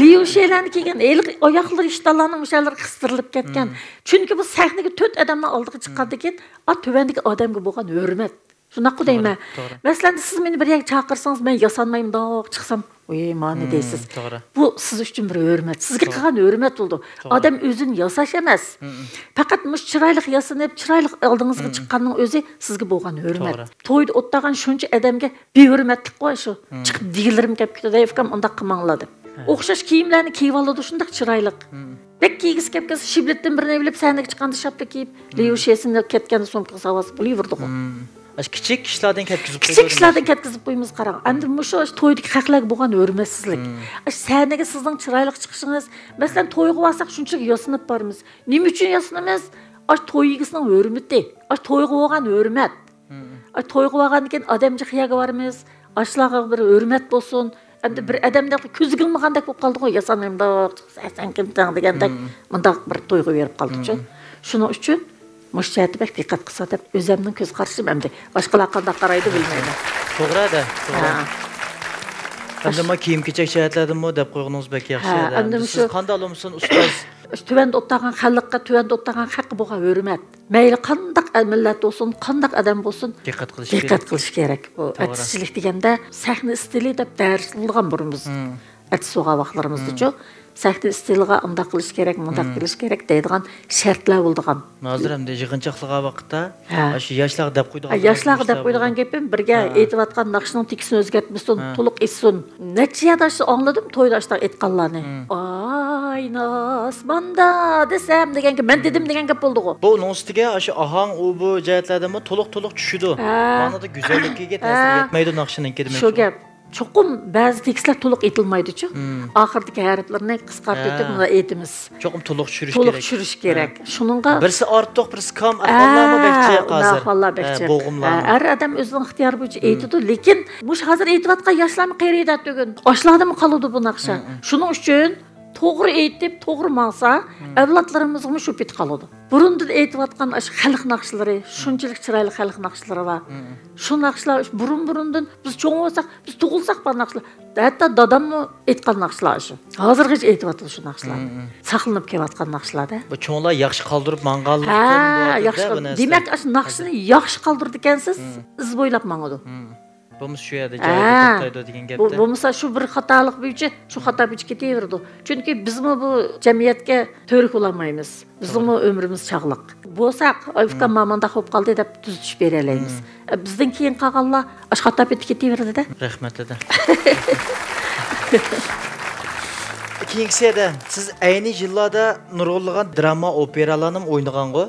Liyushilarni kiygan, oyoqlar ishtalarning o'shalar qistirilib ketgan. Chunki bu sahnaga 4 odamning oldiga chiqqandan keyin, tuvandagi odamga bo'lgan hurmat. Shunaqa deyman. Masalan, siz meni bir yerga chaqirsangiz, men yasanmayman doq chiqsam, "Oy, mani" deysiz. Bu siz uchun bir hurmat. Sizga qilgan hurmat bo'ldi. Odam o'zini yasash emas. Faqat mush chiroyli yasanib, chiroyli oldingizga chiqqanning o'zi sizga bo'lgan hurmat. To'yda o'tgan shuncha odamga behurmatlik qo'y shu. Chiqib digilarim kelib ketadi, efkam unda qilmanglar deb. O'xshash kiyimlarni kiyib oladi shunday chiroyli. Bek kiygisi kelib kelsa, shibletdan birini bilib, sanaga chiqqanda shapka kiyib, liyushesini ketganda so'mqasi havas bo'laverdi-ku. Kichik ishlardan ketkizib qo'ydik. Kichik ishlardan ketkizib qo'yimiz qarang. Endi mushu to'ydagi haqlarga bo'lgan hurmatsizlik. Sahnaga sizning chiroyli chiqishingiz, masalan, to'yga olsak shunchalik yosinib bormiz. Nima uchun yosinamiz? To'yigisining hurmati, to'yga bo'lgan hurmat. To'yga olgandan keyin odamcha xiyaga bormiz. Ashlarga bir hurmat bo'lsin. Endi bir odamda ko'ziga ilmagandek bo'lib qoldi-ku, yasanimda, sen kimsan degandek, bunda bir to'yga berib qoldi-ku. Shuning uchun Müştəhət bək diqqət qısa deb özümün göz qarşım əmdi. Başqalar qanda qaraydı bilməyəm. To'g'ri-da. Endi men kiyim-kechak jihatlardanmi deb qo'yganingiz bək yaxshi edi. Siz qanday olamsiz ustoz? Tuvanda o'tgan xalqqa, tuvanda o'tgan haqqi bo'lgan hurmat. Mayli qandaq millat bo'lsin, qandaq odam bo'lsin, diqqat qilish kerak. Bu artistlik deganda sahna stili deb darslangan burimiz. Artist bo'lgan vaqtlarimizda-ku. Sahna stiliga unda qilish kerak, bunda qilish kerak deydigan shartlar bo'ldigan. Hozir ham yig'inchoqliq vaqtda shu yoshlar deb qo'ydigan. Yoshlar deb qo'ydigan gapim birga aytayotgan naqshning tekisini o'zgartmasin, to'liq etsin. Necha yadash angladim to'ydoshlar aytganlarni. Ayna osmonda desam deganga men dedim degan gap bo'ldi-ku. Bu nostiga shu ahang u bu jihatlardami to'liq tushidi. Ma'noda go'zalligiga ta'sir etmaydi naqshininki demak. Shu gap. Çoxum bəzi tekstlər to'liq etilmaydi-ku. Oxirdagi harflarni qisqartib buni aytamiz. Çoxum to'liq tushirish kerak. To'liq tushirish kerak. Shuningga birsi ortiq, birsi kam ahvollarni bekchi hozir. Ahvollar bekchi. Har odam o'zining ixtiyori bo'yicha aytadi, lekin mush hozir aytayotgan yoshlarni qayrida tugun. Yoshlardan qoladi bu naqsha. Shuning uchun to'g'ri aytib, to'g'ri maqsa, avlodlarimizga shu pit qoladi. Burundan aytayotgan shu xalq naqshlari, shunchalik chiroyli xalq naqshlari va shu naqshlar burundan biz cho'ng bo'lsak, biz tug'ilsak bu naqshlar. Hatto dadamni aytgan naqshlar shu. Hozirgacha aytayotgan shu naqshlar. Saqlanib kelayotgan naqshlarda. Bu cho'nglar yaxshi qoldirib mangallik yaxshi. Demak, shu naqshni yaxshi qoldirdi ekansiz, iz bo'ylab mangadi. Bo'lmasa shu yerda joyida to'xtaydi degan gapda. Bo'lmasa shu bir xatolik bo'yicha, shu xato bo'yicha ketaverdi. Chunki bizmi bu jamiyatga to'rik bo'lmaymiz. Bizning umrimiz chaqliq. Bo'lsak, ayfqa mamanda xo'p qoldi deb tuzitish bera olamiz. Bizdan keyin qolganlar ash xato bo'yicha ketaveradi-da. Rahmat edi. Keyingisida siz ayni yillarda nurg'unlagan drama operalarni o'ynagan-ku.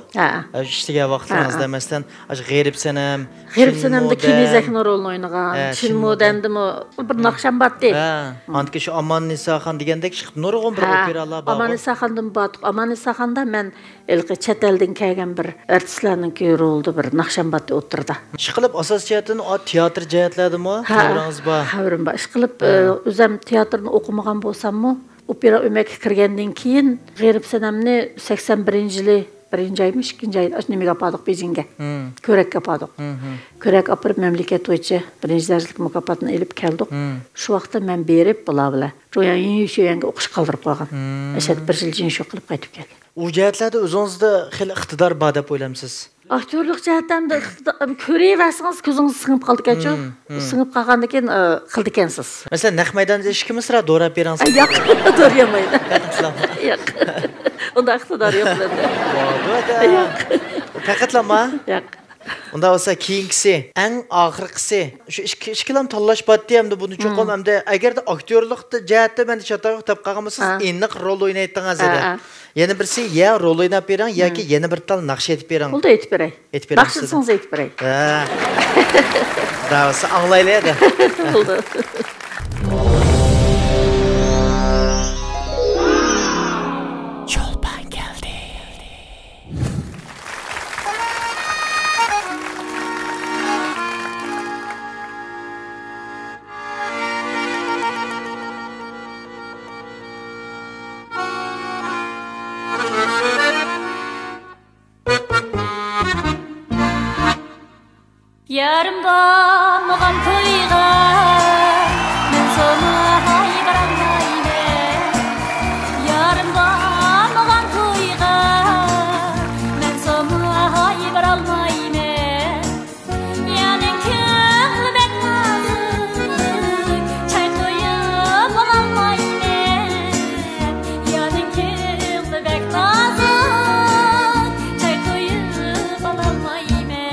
İşləgən vaxtlarınızda məsələn, G'erib Sanam, Sanamda Kinizakning rolini o'ynagan, Chinmodandimi bir naqshambatdi. Antki shu Aman-Nisa xon degandek chiqib nurg'un bir operalar bor. Aman-Nisa xondan batıq. Aman-Nisa xonda men ilqi chet eldan kelgan bir artistlarning rolida bir naqshambatda o'tirdi. Ishqilib asos jihatdan o teatr jihatlardimi? Xabaringiz bor? Xabarim bor. Ishqilib o'zim teatrni o'qimagan bo'lsam-mu, opera o'ymakka kirgandan keyin G'erib Sanamni 81-yili 1-aymi, 2-ay nimaga apadiq Bejingga. Ko'rakka apadiq. Ko'rak apirib mamlakat bo'yicha 1-darajalik mukofotni olib keldik. Shu vaqtda men berib bular bilan Jo'yanga o'qish qoldirib qo'ygan. Ashad 1 yil jin shu qilib qaytib kelgan. U jihatlarda o'zingizda xil iqtidor bor deb o'ylamsiz. Aktörlük jihatdan da ko'raversangiz ko'zingiz singib qoldi ekan-ku. Singib qolgandan keyin qildi ekansiz. Masalan, naq maydonda ishkimi sira do'rab berangiz? Yo'q, do'ramaydi. Yo'q. Unda iqtidor yo'q. Yo'q. Faqatlama. Yo'q. Unda olsa keyingisi, eng oxirgisi. Shu ikkilam tanlash batdi hamda buni cho'qim hamda agarda aktyorlikda jihatda men chatoq tap qolgan bo'lsangiz, aniq rol o'ynayotgansiz edi. Yana birisi ya rol o'ynab bering yoki yana bir tal naqsh etib bering. Bo'ldi aytib beray. Naqshingizni aytib beray. Davası anglaylaydi. Bo'ldi. Yarım bağmagan toyga men sonu haybaranmaymen. Yarım bağmagan toyga men sonu haybaralmaymen. Yanin köngli bek nazik çay koyup alalmaymen. Yanin köngli bek nazik çay koyup alalmaymen.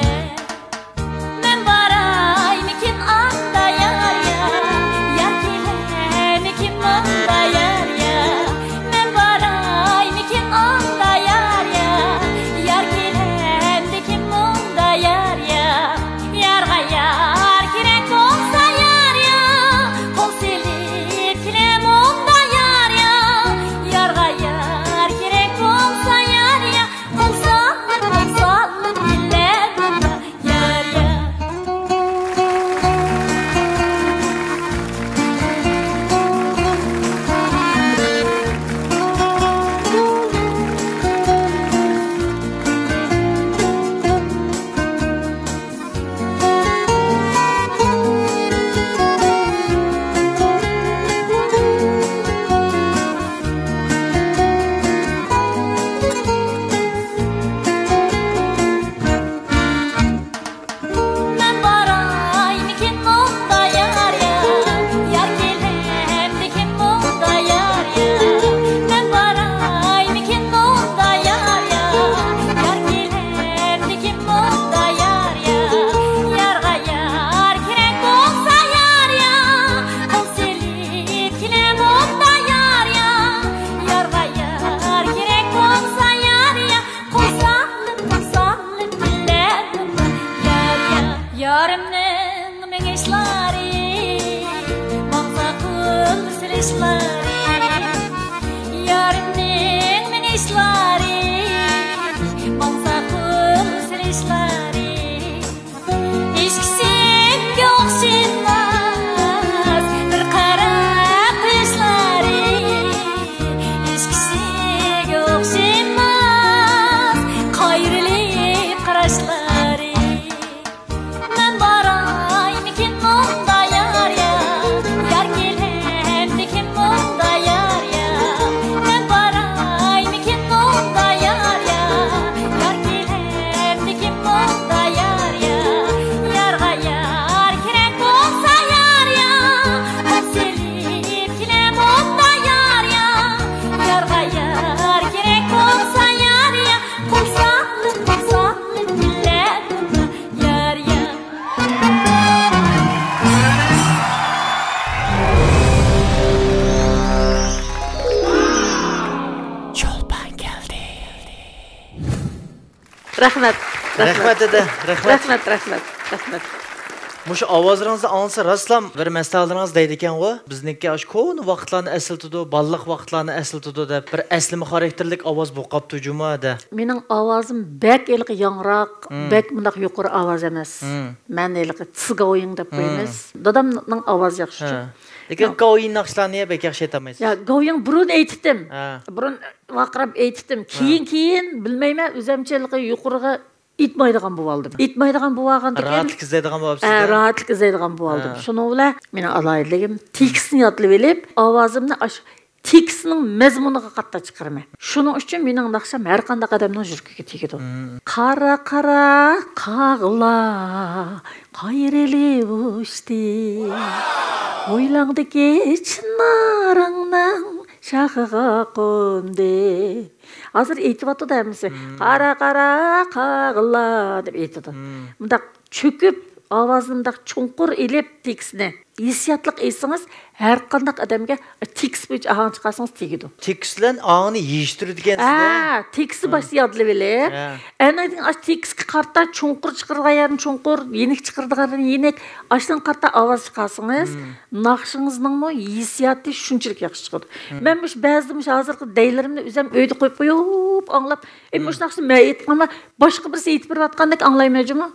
Rahmat. Rahmat edi. Rahmat. Mushu ovozlaringizni ansa rostlam bir maslahatlaringiz deydi ekan-ku. Bizniki ash ko'ni vaqtlarni eslatadi, balliq vaqtlarni eslatadi deb bir aslimi xarakterlik ovoz bu qopti jumada. Mening ovozim bek ilq yangroq, bek mundaq yuqori ovoz emas. Men ilq tizga o'yin deb qo'yamiz. Dadamning ovozi yaxshi. Lekin go'yin naqshlarni bek yaxshi aytamaysiz. Ya go'yin burun aytdim. Burun vaqirab aytdim. Keyin bilmayman, o'zimchiligi yuqoriga itmaydigan bo'ldim. Itmaydigan bo'lgandan keyin rahatlik izlaydigan bo'libsiz. Rahatlik izlaydigan bo'ldim. Shuni bilan meni alayligim teksni yodlab olib, ovozimni tekstning mazmuniga qatta chiqarma. Shuning uchun mening naqsham har qanday odamning yurkiga tegadi. Qara qag'la qayrili ushdi. O'ylangdiki chinarangning şahığa qondu. Hazır aytıp da hamısı. Qara qag'la deb aytadi. Bundaq çöküp avazımdaq çonqur elib tekstni hissiyatliq aytsangiz har qanday odamga tekst bo'yicha ahang chiqarsangiz tegadi. Tekstlan ağını yeyishtiradigan teksti boshqa yodlab elib, anadin ash tekstga qarta çonqur chiqirgan çonqur, yenik chiqirgan yenik, ashdan qarta ovoz chiqarsangiz, naqshingizning hissiyati shunchalik yaxshi chiqadi. Men mush ba'zida mush hozirgi deylarimni o'zim uyda qo'yib qo'yib, anglab, mush naqshni men aytqanman, boshqa birisi aytib berayotgandek anglaymayman.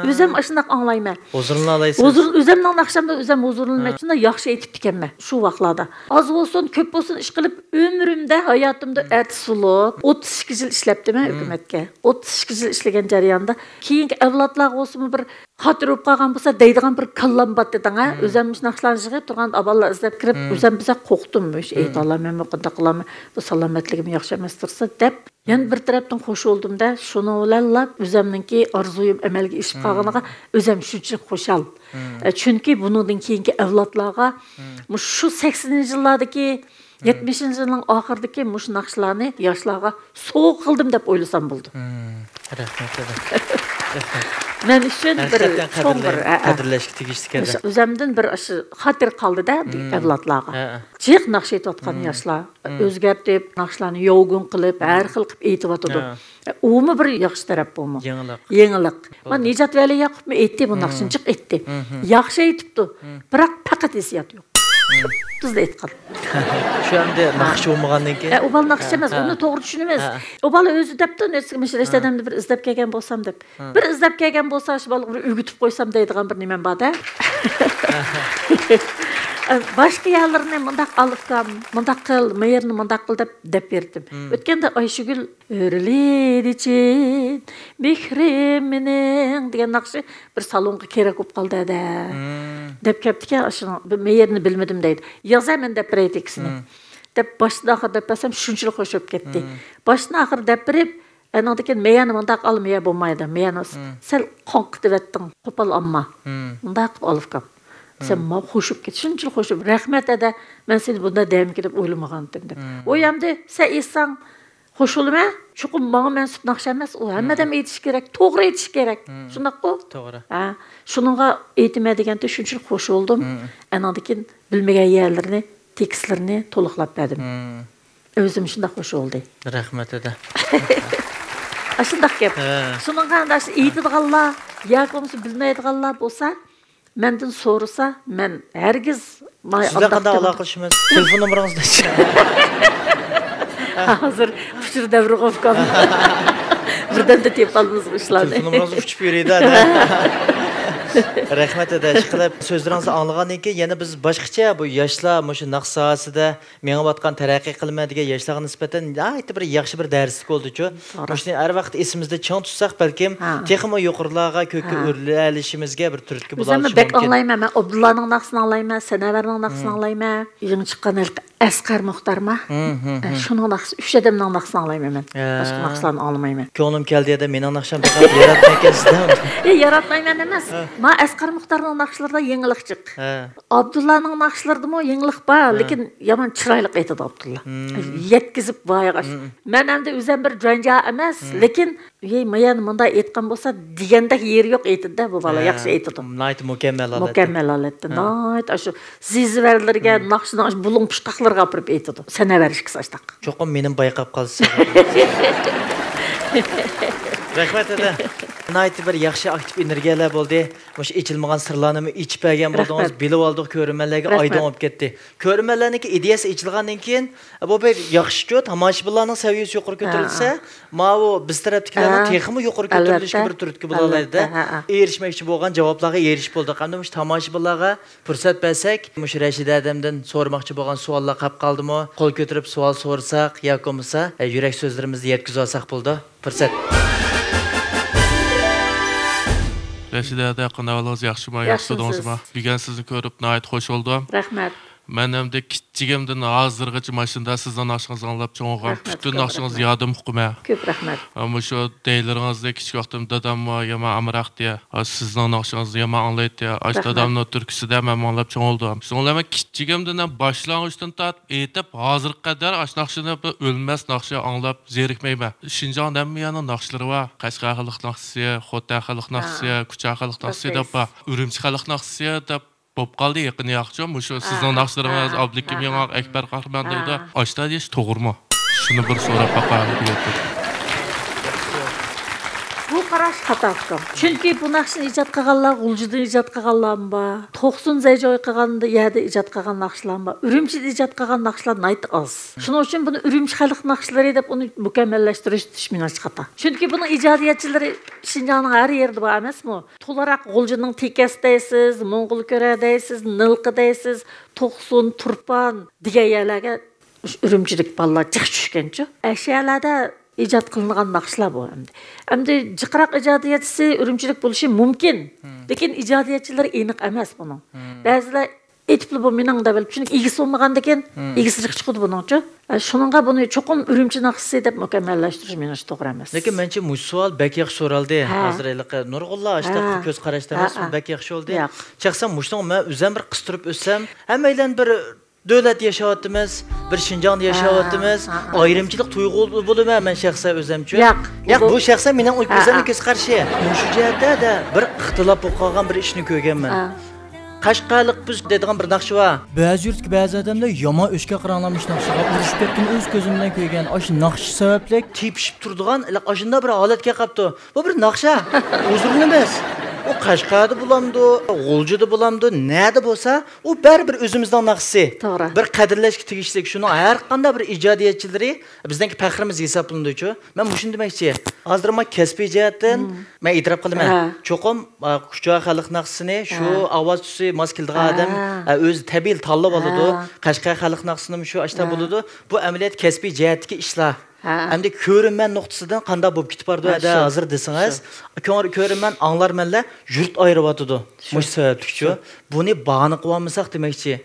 O'zim ashunday anglayman. Huzurlanib olaysiz. O'zimning naqshamda o'zim huzurlanmayman. Shunda yaxshi aytib ekanman shu vaqtlarda. Az bo'lsin, ko'p bo'lsin ish qilib ömrümdə, hayatımda artist bo'lib 32 yil ishlabdim hukumatga. 32 yil ishlagan jarayonda keyingi avlodlar olsun bir xatir bo'lib qolgan bo'lsa deydigan bir kallam bor deding-a. O'zim naqshlarni yig'ib turgan aballar izlab kirib, o'zim biza qo'rqdim. Aytollar men bu qanday qilaman, bu salomatligim yaxshi emas tursa deb yana bir tarafdan xo'sh oldimda, shuni o'ylab o'zimninki orzuyim amalga ishib qolganiga o'zim shunchalik xo'shal. Chunki buningdan keyingi avlodlarga shu 80-yillardagi 70-yilning oxiridagi mush naqshlarni yoshlarga so'q qildim deb o'ylasam bo'ldi. Rahmat. Men uchun bir qadrlashga tegishli ekan. O'zimdan bir xotir qoldi-da avlodlarga. Jiq naqsh aytayotgan yoshlar o'zgartib, naqshlarni yo'g'un qilib, har xil qilib aytayotdi. Umi bir yaxshi taraf bo'lmi? Yangilik. Men Nijat Vali Yaqubmi aytdi, bu naqshni jiq aytdi. Yaxshi aytibdi, biroq faqat hissiyat yo'q. Tuzda aytgan. Şu anda naqsh olmagandan keyin. O bal naqsh emas, uni to'g'ri tushunamiz. O bal o'zi debdi, nechta odamni bir izlab kelgan bo'lsam deb. Bir izlab kelgan bo'lsa, shu bal bir o'gitib qo'ysam deydigan bir nimam bor-da. Başqa yerlarni mundaq alifkam, mundaq qil, mayerni mundaq qil deb berdim. O'tganda Ayshugul o'rilidichi, mehrimening degan naqshi bir salonga kerak bo'lib qoldi-da. Deb kelibdi-ki, shuni mayerni bilmadim deydi. Yozaman deb aytdikisini. Deb boshdan oxir deb basam shunchalik xo'sh bo'lib ketdi. Boshdan oxir deb berib, anadaki meyani mundaq olmaya bo'lmaydi. Meyani sal qonqitib etding, qo'pol amma. Mundaq alifkam. Sen ma xo'shib ket, shunchalik xo'shib. Rahmat ada, men seni bunda daimga deb o'ylamagandim deb. O'yamdi, sen etsang xo'shilma, chuqur menga mansub naqsh emas, u hammadan aytish kerak, to'g'ri aytish kerak. Shundaqmi? To'g'ri. Shuningga aytma deganda shunchalik xo'sh bo'ldim. Anadaki bilmagan yerlarni, tekstlarni to'liqlab berdim. O'zim shunda xo'sh bo'ldi. Rahmat ada. Shundaq gap. Shuningga andash aytadiganlar, yoki bilmaydiganlar bo'lsa, menden sorusa, men hergiz sizlar qanday aloqalashamiz? Telefon nomeringizda. Hozir uçur davri qolgan. Birdan da tep qolamiz ishlarni. Telefon nomeringiz uchib yuradi. Rahmat ada, ishqilib so'zlaringizni anglagandan keyin yana biz boshqacha bu yoshlar mushu naqsh sohasida mengayotgan taraqqiy qilma degan yoshlarga nisbatan aytib bir yaxshi bir darslik bo'ldi-ku. Shuni har vaqt esimizda chong tutsak, balkim texmo yuqorilarga ko'kka o'rlashimizga bir turtki bo'lishi mumkin. Men bek anglayman, men Abdullaning naqshini anglayman, Sanavarning naqshini anglayman. Yangi chiqqan Asqar Muxtarma. Shuni naqsh 3 odamning naqshini anglayman men. Boshqa naqshlarni anglamayman. Ko'nglim keldi-da, mening naqshim faqat yaratgan ekansiz-da. Yaratmayman emas. Ma Asqar Muxtarning naqshlarida yangilik chiq. Abdullaning naqshlarida yangilik bor, lekin yomon chiroyli aytadi Abdulla. Yetkizib boyagash. Men hamda o'zim bir janja emas, lekin mayan munda aytgan bo'lsa, degandek yeri yo'q aytdi-da, bu bola yaxshi aytdi. Nayt mukammal holatda. Mukammal holatda. Nayt shu ziziverlarga, naqshni bulun pushqaqlarga olib aytdi. Sanaverishki saçtaq. Cho'qim menim bayqab qolsa. Rahmat ada. Nayt bir yaxshi aktiv energiyalar bo'ldi. O'sha ichilmagan sirlarni ichib bergan bo'ldingiz, bilib oldik, ko'rmanlarga oydin olib ketdi. Ko'rmanlarniki ideyasi ichilgandan keyin bu bir yaxshi-ku, tomoshabinlarning saviyasi yuqori ko'tarilsa, ma'vo biz tarafdagilarning texmi yuqori ko'tarilishga bir turtki bo'la oladi. Erishmoqchi bo'lgan javoblarga erishib bo'ldik. Hamda o'sha tomoshabinlarga fursat bersak, o'sha Rashid adamdan so'ramoqchi bo'lgan savollar qolib qoldimi? Qo'l ko'tarib savol so'rasak yoki bo'lmasa, yurak so'zlarimizni yetkazib olsak bo'ldi. Fursat. Rashida aka, qanday ahvolingiz, yaxshimi, yaxshi o'dingizmi? Bugun sizni ko'rib nihoyat xush bo'ldim. Rahmat. Men hem de kichigimdan hozirgacha mashunda sizning naqshingizni anglab cho'ng'gan butun naqshingiz yodim huquqma. Ko'p rahmat. Ama şu deyleringizde kichik vaqtim dadam va yama amraq deya, sizning naqshingizni yama anglaydi deya, ash dadamning turkisida men anglab cho'ng'oldim. So'nglama kichigimdan boshlang'ishdan tortib etib hozirga qadar ash naqshini o'lmas naqshi anglab zerikmayman. Shinjon hammaning naqshlari va Qashqar xalq naqshi, Xotan xalq naqshi, Kucha xalq naqshi deb, Urumchi xalq naqshi deb Bob qoldi yaqin yaxshi shu sizning naqshlaringiz Abdukim Yo'q Akbar Qahramon deydi. Ashta deyish to'g'rimi? Shuni bir so'rab baqalim deyapti. Bu qarash xato. Chunki bu naqshni ijod qilganlar G'uljidan ijod qilganlar bor. To'qson joy qilganda yerda ijod qilgan naqshlar bor. Urumchida ijod qilgan naqshlar nayt oz. Shuning uchun buni Urumchi xalq naqshlari deb uni mukammallashtirish tushminash xato. Chunki buni ijodiyatchilari Şinjanның har yerda bor emasmi? To'laroq G'uljining tekas deysiz, Mo'ng'ul ko'ra deysiz, Nilqi deysiz, To'qson, Turpan degan yerlarga Urumchilik bolalar chiq tushgancha. Ashyalarda ijod qilingan naqshlar bu endi. Endi jiqroq ijodiyatchisi Urumchilik bo'lishi mumkin, lekin ijodiyatchilar aniq emas buni. Ba'zilar aytibli bu mening deb bilib, chunki egisi bo'lmagandan keyin egisilik chiqdi buningcha. Shuningga buni cho'qim Urumchi naqshi deb mukammallashtirish menish to'g'ri emas. Lekin mencha bu savol bak yaxshi so'raldi. Hozirlik Nurg'ullo ashta ko'z qarashda emas, bak yaxshi oldi. Chaqsam mushning men o'zim bir qistirib o'ssam, hammalar bir davlat yashayotimiz, bir Şinjan'da yashayotimiz, ayrimchilik tuyg'u bo'limi men shaxsan o'zimcha. Yo'q, bu shaxsan mening o'zimning ko'z qarashi. Shu jihatda bir ixtilof bo'lib qolgan bir ishni ko'rganman. Qashqarlik biz deydigan bir naqshi bor. Ba'zi yurtga ba'zi odamlar yomon o'shga qaranlamış naqshiga urishib ketgan o'z ko'zim bilan ko'rgan. Osh naqshi sababli tepishib turadigan, ashunda bir holatga qolibdi. Bu bir naqsha. O'zurni emas. O Qashqarda bulamdı, G'uljida bulamdı, nada bo'lsa, u baribir o'zimizning naqsi. Bir qadrlashga tegishli. Shuni har qanday bir ijodiyatchilari bizningki faxrimiz hisoblanadi-ku. Men shuni demoqchi. Hozir men kasbiy jihatdan men e'tirof qilaman. Cho'qim Kucha xalq naqsini shu ovoz tusi mos keldigan odam o'zi tabiiy tanlab oladi. Qashqar xalq naqsini shu ashta bo'ladi. Bu amaliyat kasbiy jihatdagi ishlar. Hem de ko'rinman nuqtasidan qanday bo'lib ketib bordi ada hozir desangiz, ko'rinman anglarmanlar yurt ayryapti. Mush sababli-ku. Buni bahona qilib olmasak demoqchi.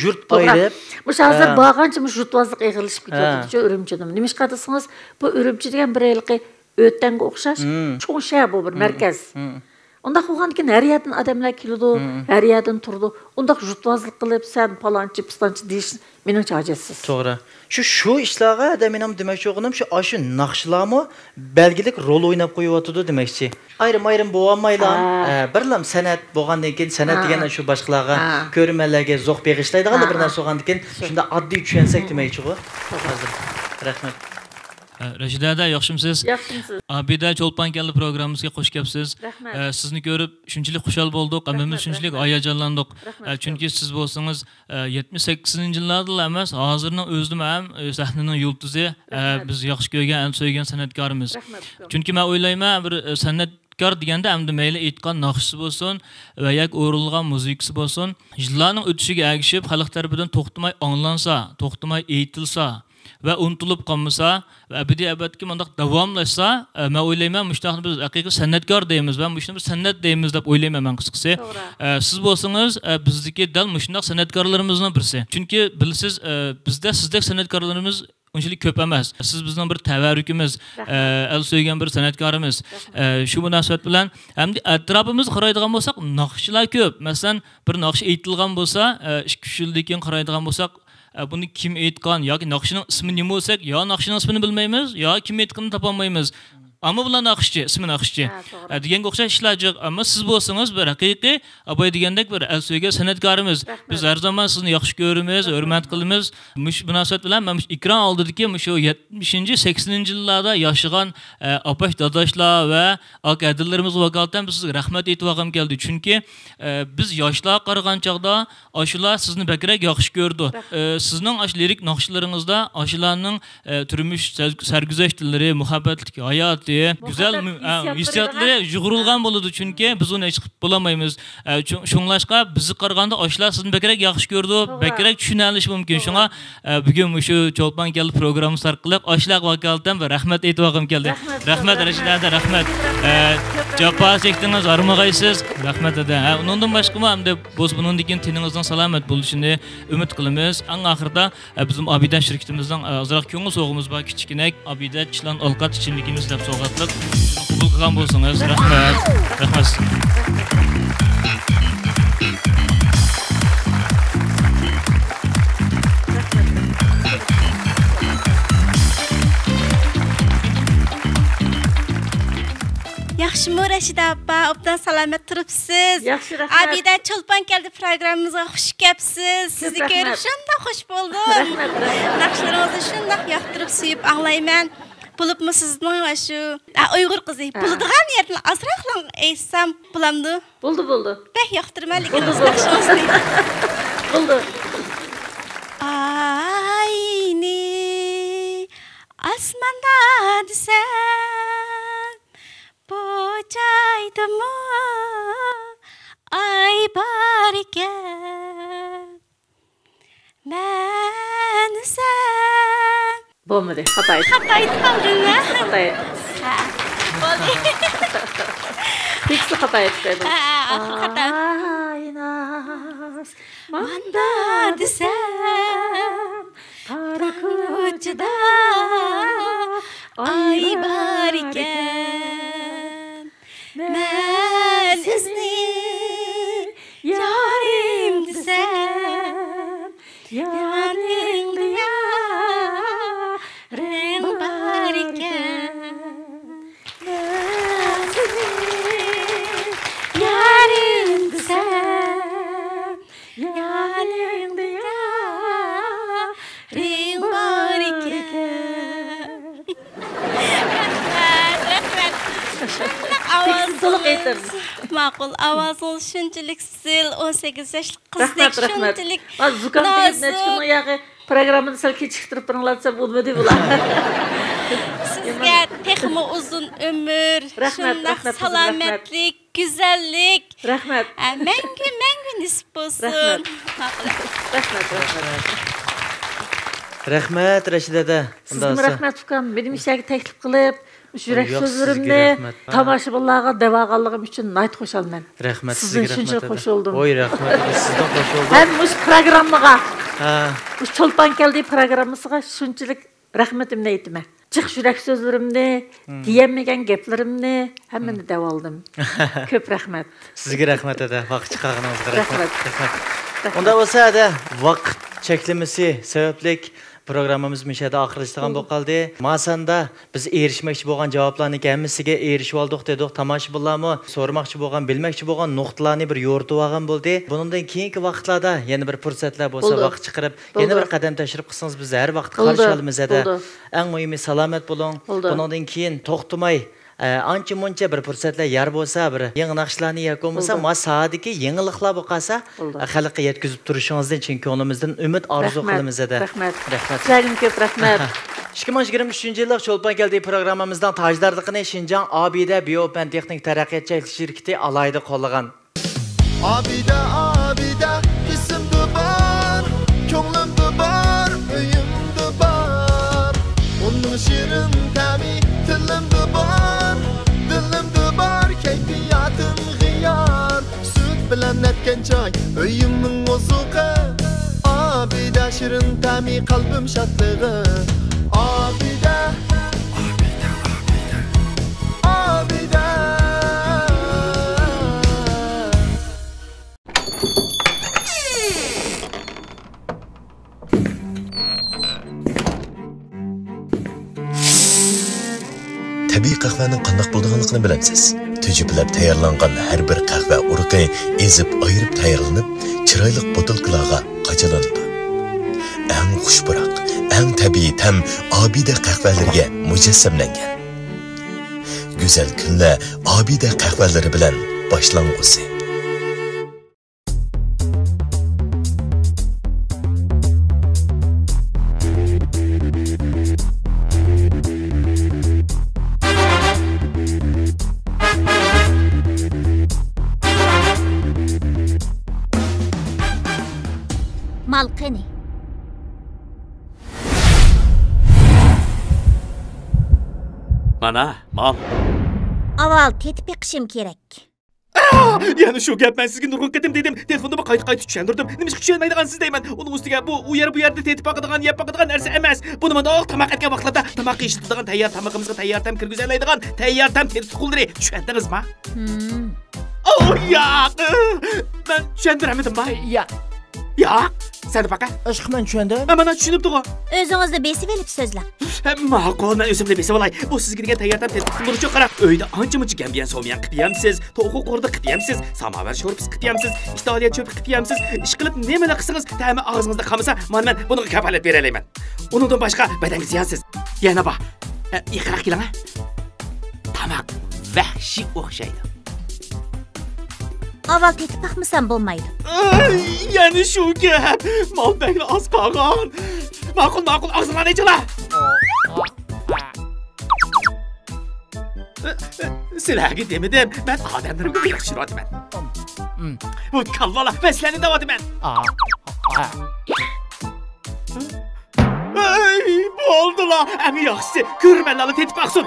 Yurt ayrib. Mush hozir bag'ancha mush yurtvozlik eg'ilishib ketyapti-ku Urumchidan. Nima ish qilsangiz, bu Urumchi degan bir yilqi o'tanga o'xshash cho'ng shahar bu bir markaz. Unda qo'ygandan har yerdan odamlar keladi, har yerdan turdi. Unda yurtvozlik qilib sen palonchi, pistonchi deyish mening hajotsiz. To'g'ri. Shu ishlarga da menim demoqchi o'g'lim shu naqshlarmi belgilik rol o'ynab qo'yayotdi demoqchi. Ayrim bo'lmaylar. Birlam san'at bo'lgandan keyin san'at degan shu boshqalarga ko'rmanlarga zo'q beg'ishlaydigan bir narsa bo'lgandan keyin shunda oddiy tushunsak demoqchi-ku. Rahmat. Rashidada yaxshimisiz? Yaxshimisiz. Abida Cho'lpon keldi programmamizga xush kelibsiz. Sizni ko'rib shunchalik xushal bo'ldik, hammamiz shunchalik hayajonlandik. Chunki siz bo'lsangiz 78-yillarda emas, hozirning o'zida ham sahnaning yulduzi, biz yaxshi ko'rgan, ham sevgan san'atkorimiz. Chunki men o'ylayman, bir san'atkor deganda hamda mayli aytgan naqshisi bo'lsin va yak o'rilgan muzikasi bo'lsin, yillarning o'tishiga ergishib, xalq tarafidan to'xtamay anglansa, to'xtamay aytilsa ve unutulup qolmasa ve abadiy abadki mundaq davomlashsa, men o'ylayman, mushtaqni biz haqiqiy san'atkor deymiz va mushuni biz san'at deymiz deb o'ylayman men qisqasi. Siz bo'lsangiz, bizdagi dal mushundaq san'atkorlarimizning birisi. Chunki bilsiz, bizda sizdek san'atkorlarimiz unchalik ko'p emas. Siz bizning bir tavarrukimiz, el so'ygan bir san'atkorimiz. Shu munosabat bilan hamda atrofimizga qaraydigan bo'lsak, naqshlar ko'p. Masalan, bir naqsh aytilgan bo'lsa, 2 yildan keyin qaraydigan bo'lsak, bunu kim aytgan yoki naqshning ismini nima bo'lsak, yo naqshning ismini bilmaymiz, yo kim aytganini topolmaymiz. Ama bular naqshchi, ismi naqshchi. Deganga o'xshash ishlar yo'q, ammo siz bo'lsangiz bir haqiqiy aboy degandek bir el so'ygan san'atkorimiz. Biz har zaman sizni yaxshi ko'ramiz, hurmat qilamiz. Mush munosabat bilan men ekran oldidagi shu 70-80-yillarda yashagan opash dadashlar va akadillarimiz vakolatdan biz sizga rahmat aytib olgam keldi. Chunki biz yoshlar qaragan chaqda ashular sizni bakrak yaxshi ko'rdi. Sizning lirik naqshlaringizda ashularning turmush sarguzashtlari, muhabbatlik hayoti güzel hissiyatları yug'urilgan bo'ladi chunki biz uni chiqib bulamaymiz. Shunglashqa bizni qaraganda oshlar sizni bekrak yaxshi ko'rdi, bekrak tushunalish mumkin. Shunga bugun shu Cho'lpon keldi programmasi orqali oshlar vakolatidan bir rahmat aytmoqim keldi. Rahmat Rashidada, rahmat. Javob chekdingiz, armag'aysiz. Rahmat eda. Undan boshqa hamda biz bundan keyin tiningizning salomat bo'lishini umid qilamiz. Eng oxirida bizim Abida shirkatimizning ozroq ko'ngil so'g'imiz bor, kichkina Abida Chilon Olqat ichimligimiz deb sovg'atliq qabul qilgan bo'lsangiz, rahmat. Rahmat. Yaxshimi Rashida opa, obdan salomat turibsiz? Yaxshi, rahmat. Abida Cho'lpon keldi programmamizga xush kelibsiz. Sizni ko'rib shunday xush bo'ldim. Rahmat. Naqshlaringizni shunday yoqtirib suyib anglayman. Bo'libmi sizning shu Uyg'ur qizi bo'ladigan yerdan azroqlan aytsam bo'lamdi? Bo'ldi. Beh yoqtirman lekin naqshingizni. Bo'ldi. Ayni asmanda desam Po'chaydimi ay bor ekan men sen Bo'lmadi, xato aytdim. Qaldingmi? Xato aytdim. Bo'ldi. Teksti xato aytdim. Xato. Aynas Manda desam qora ko'chada ay bor ekan men sizni yorim desam yoningda yarim bor ekan men sizni yorim desam yoningda yarim bor ekan Ma'qul, ovozingiz shunchalik sil, 18 yoshli qizdek shunchalik. Zukam deyib nechkin oyog'i programmani sal kechiktirib biringlatsa bo'lmadi bular. Sizga texmi uzun umr, shunday salomatlik, go'zallik. Rahmat. Mangu nisb bo'lsin. Rahmat Rashidada. Sizga rahmat ukam, benim ishga taklif qilib yurak so'zlarimni tomoshabinlarga da'voganligim uchun nayt qo'shalman. Rahmat sizga. Sizga shuncha qo'shildim. Voy rahmat, sizdan qo'shildim. Ham bu programmaga, bu Cho'lpon keldi programmasiga shunchalik rahmatimni aytaman. Jiq yurak so'zlarimni, diyamagan gaplarimni hammani davoldim. Ko'p rahmat. Sizga rahmat eda, vaqt chiqarganingizga rahmat. Unda bo'lsa eda, vaqt cheklamasi sabablik programmamiz mishada oxirlashgan bo'lib qoldi. Masanda biz erishmoqchi bo'lgan javoblarning hammasiga erishib oldik dedik. Tomoshabinlarmi so'ramoqchi bo'lgan, bilmoqchi bo'lgan nuqtalarni bir yo'ritib olgan bo'ldi. Bundan keyingi vaqtlarda yana bir fursatlar bo'lsa, vaqt chiqarib, yana bir qadam tashrif qilsangiz biz har vaqt qarshi olamiz edi. Eng muhimi salomat bo'ling. Bundan keyin to'xtamay ancha muncha bir fursatlar yar bo'lsa, bir yangi naqshlarni yakunmasa, masadagi yangiliklar bo'lsa, xalqqa yetkazib turishingizdan chunki ko'nglimizdan umid orzu qilamiz edi. Rahmat. Sizlarga ko'p rahmat. 2023-yillik Cho'lpon keldi programmamizdan tajdorligini Shinjang Abida Biopan Texnik taraqqiyot shirkati alayda qo'llagan. Abida ismda bor, ko'nglimda bor, uyimda bor. Uning shirin ta'mi tilimda bor, dilimda bor, kayfiyatim g'iyor. Sut bilan netgan choy, uyimning ozuqi. Abida shirin ta'mi qalbim shodlig'i. Abida Tabiiy qahvaning qanday bo'lganligini bilamsiz. Tüjüplab tayyorlangan har bir qahva urug'i ezib ayirib tayyorlanib, chiroyli botilkalarga qachilindi. Eng xushbiroq, eng tabiiy tam Abida qahvalarga mujassamlangan. Go'zal kunlar Abida qahvalari bilan boshlang'usi. Mana, mal. Avval tetib yiqishim kerak. Yani şu gap ben sizga nurg'un ketim dedim. Telefonda qayta tushundirdim. Nima ish tushunmaydigan siz deyman. Uning ustiga bu yerda tetib boqadigan, yeb boqadigan narsa emas. Buni mana tamoq etgan vaqtlarda tamoq yeyishadigan tayyor tamog'imizga tayyor tam kirgizoladigan tayyor tam tetib quldiri. Tushundingizmi? Oh ya. Ben tushundiramadim ba. Ya. Sen baqa. Aşk men tushundim. Mana tushunibdi-ku. O'zingizni besib elib so'zlang. Ma'qul, men o'zimni besib olay. Bu sizga degan tayyor tam tetib quldirichi qarab, uyda ancha-muncha gambiyan so'miyan qilibsiz, to'g'ri qo'rda qilibsiz, samovar sho'rpis qilibsiz, istolia cho'p qilibsiz. Ish qilib nimalar qilsangiz, ta'mi og'zingizda qolmasa, mana men buni kafolat bera olaman. Undan boshqa badanga ziyonsiz. Yana bor. Iqroq keling. Tamoq vahshiy o'xshaydi. Avval tetib baxmasam bo'lmaydi. Yani shu gap. Mal bag'ri oz qolgan. Ma'qul, og'zinglarni ichinglar. Sizlarga demadim, men odamlarga yaxshiroqman. Bu kallala faslani davotiman. Bo'ldilar. Ami yaxshisi, ko'rmanlarni tetib baqsin.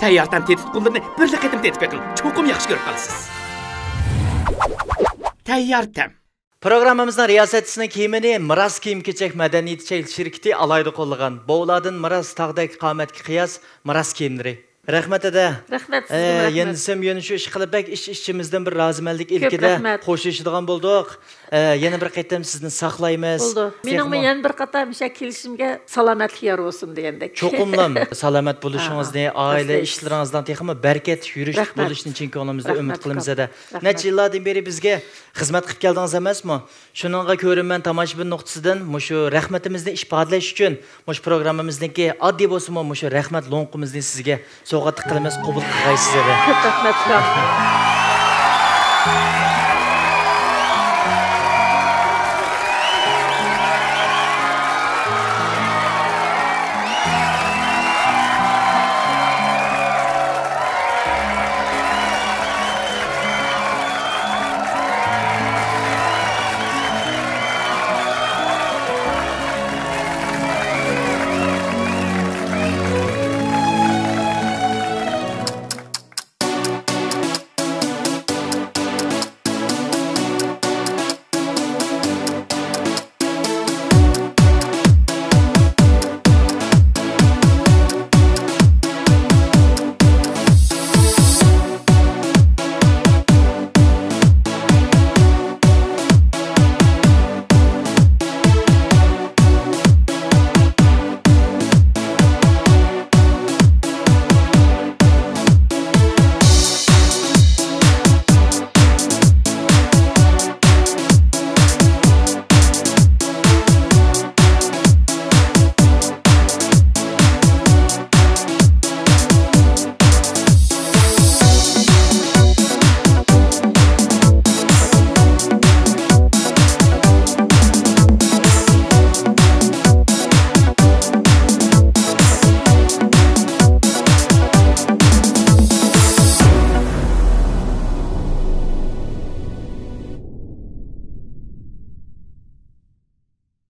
Tayyordan tetib qullarni bir qatim tetib baqing. Cho'qim yaxshi ko'rib qolasiz. Tayyordan. Programmamızın riyasatçısının kiyimini Miras kiyim-kechak madaniyat şirketi alayda qo'llagan. Bovladın Miras tağdaki qamatga qiyas Miras kiyimleri. Rahmat eda. Rahmat sizga. Yendisem yeni şu iş qilib bak işçimizden bir rozimanlik ilkida qo'shishadigan bo'ldik. Yana bir qaytam sizni saqlaymiz. Bo'ldi. Mening yana bir qator misha kelishimga salomatlik yor bo'lsin degandek. Cho'qimlam salomat bo'lishingizni, oila ishlaringizdan texmi barkat yurish bo'lishini chin ko'nglimizda umid qilamiz eda. Necha yillardan beri bizga xizmat qilib keldingiz emasmi? Shuningga ko'rinman tomoshabin nuqtasidan mushu rahmatimizni ifodalash uchun mush programmamizniki oddiy bo'lsa-mu mushu rahmat lo'nqimizni sizga sovg'a qilamiz, qabul qilg'aysiz edi. Rahmat.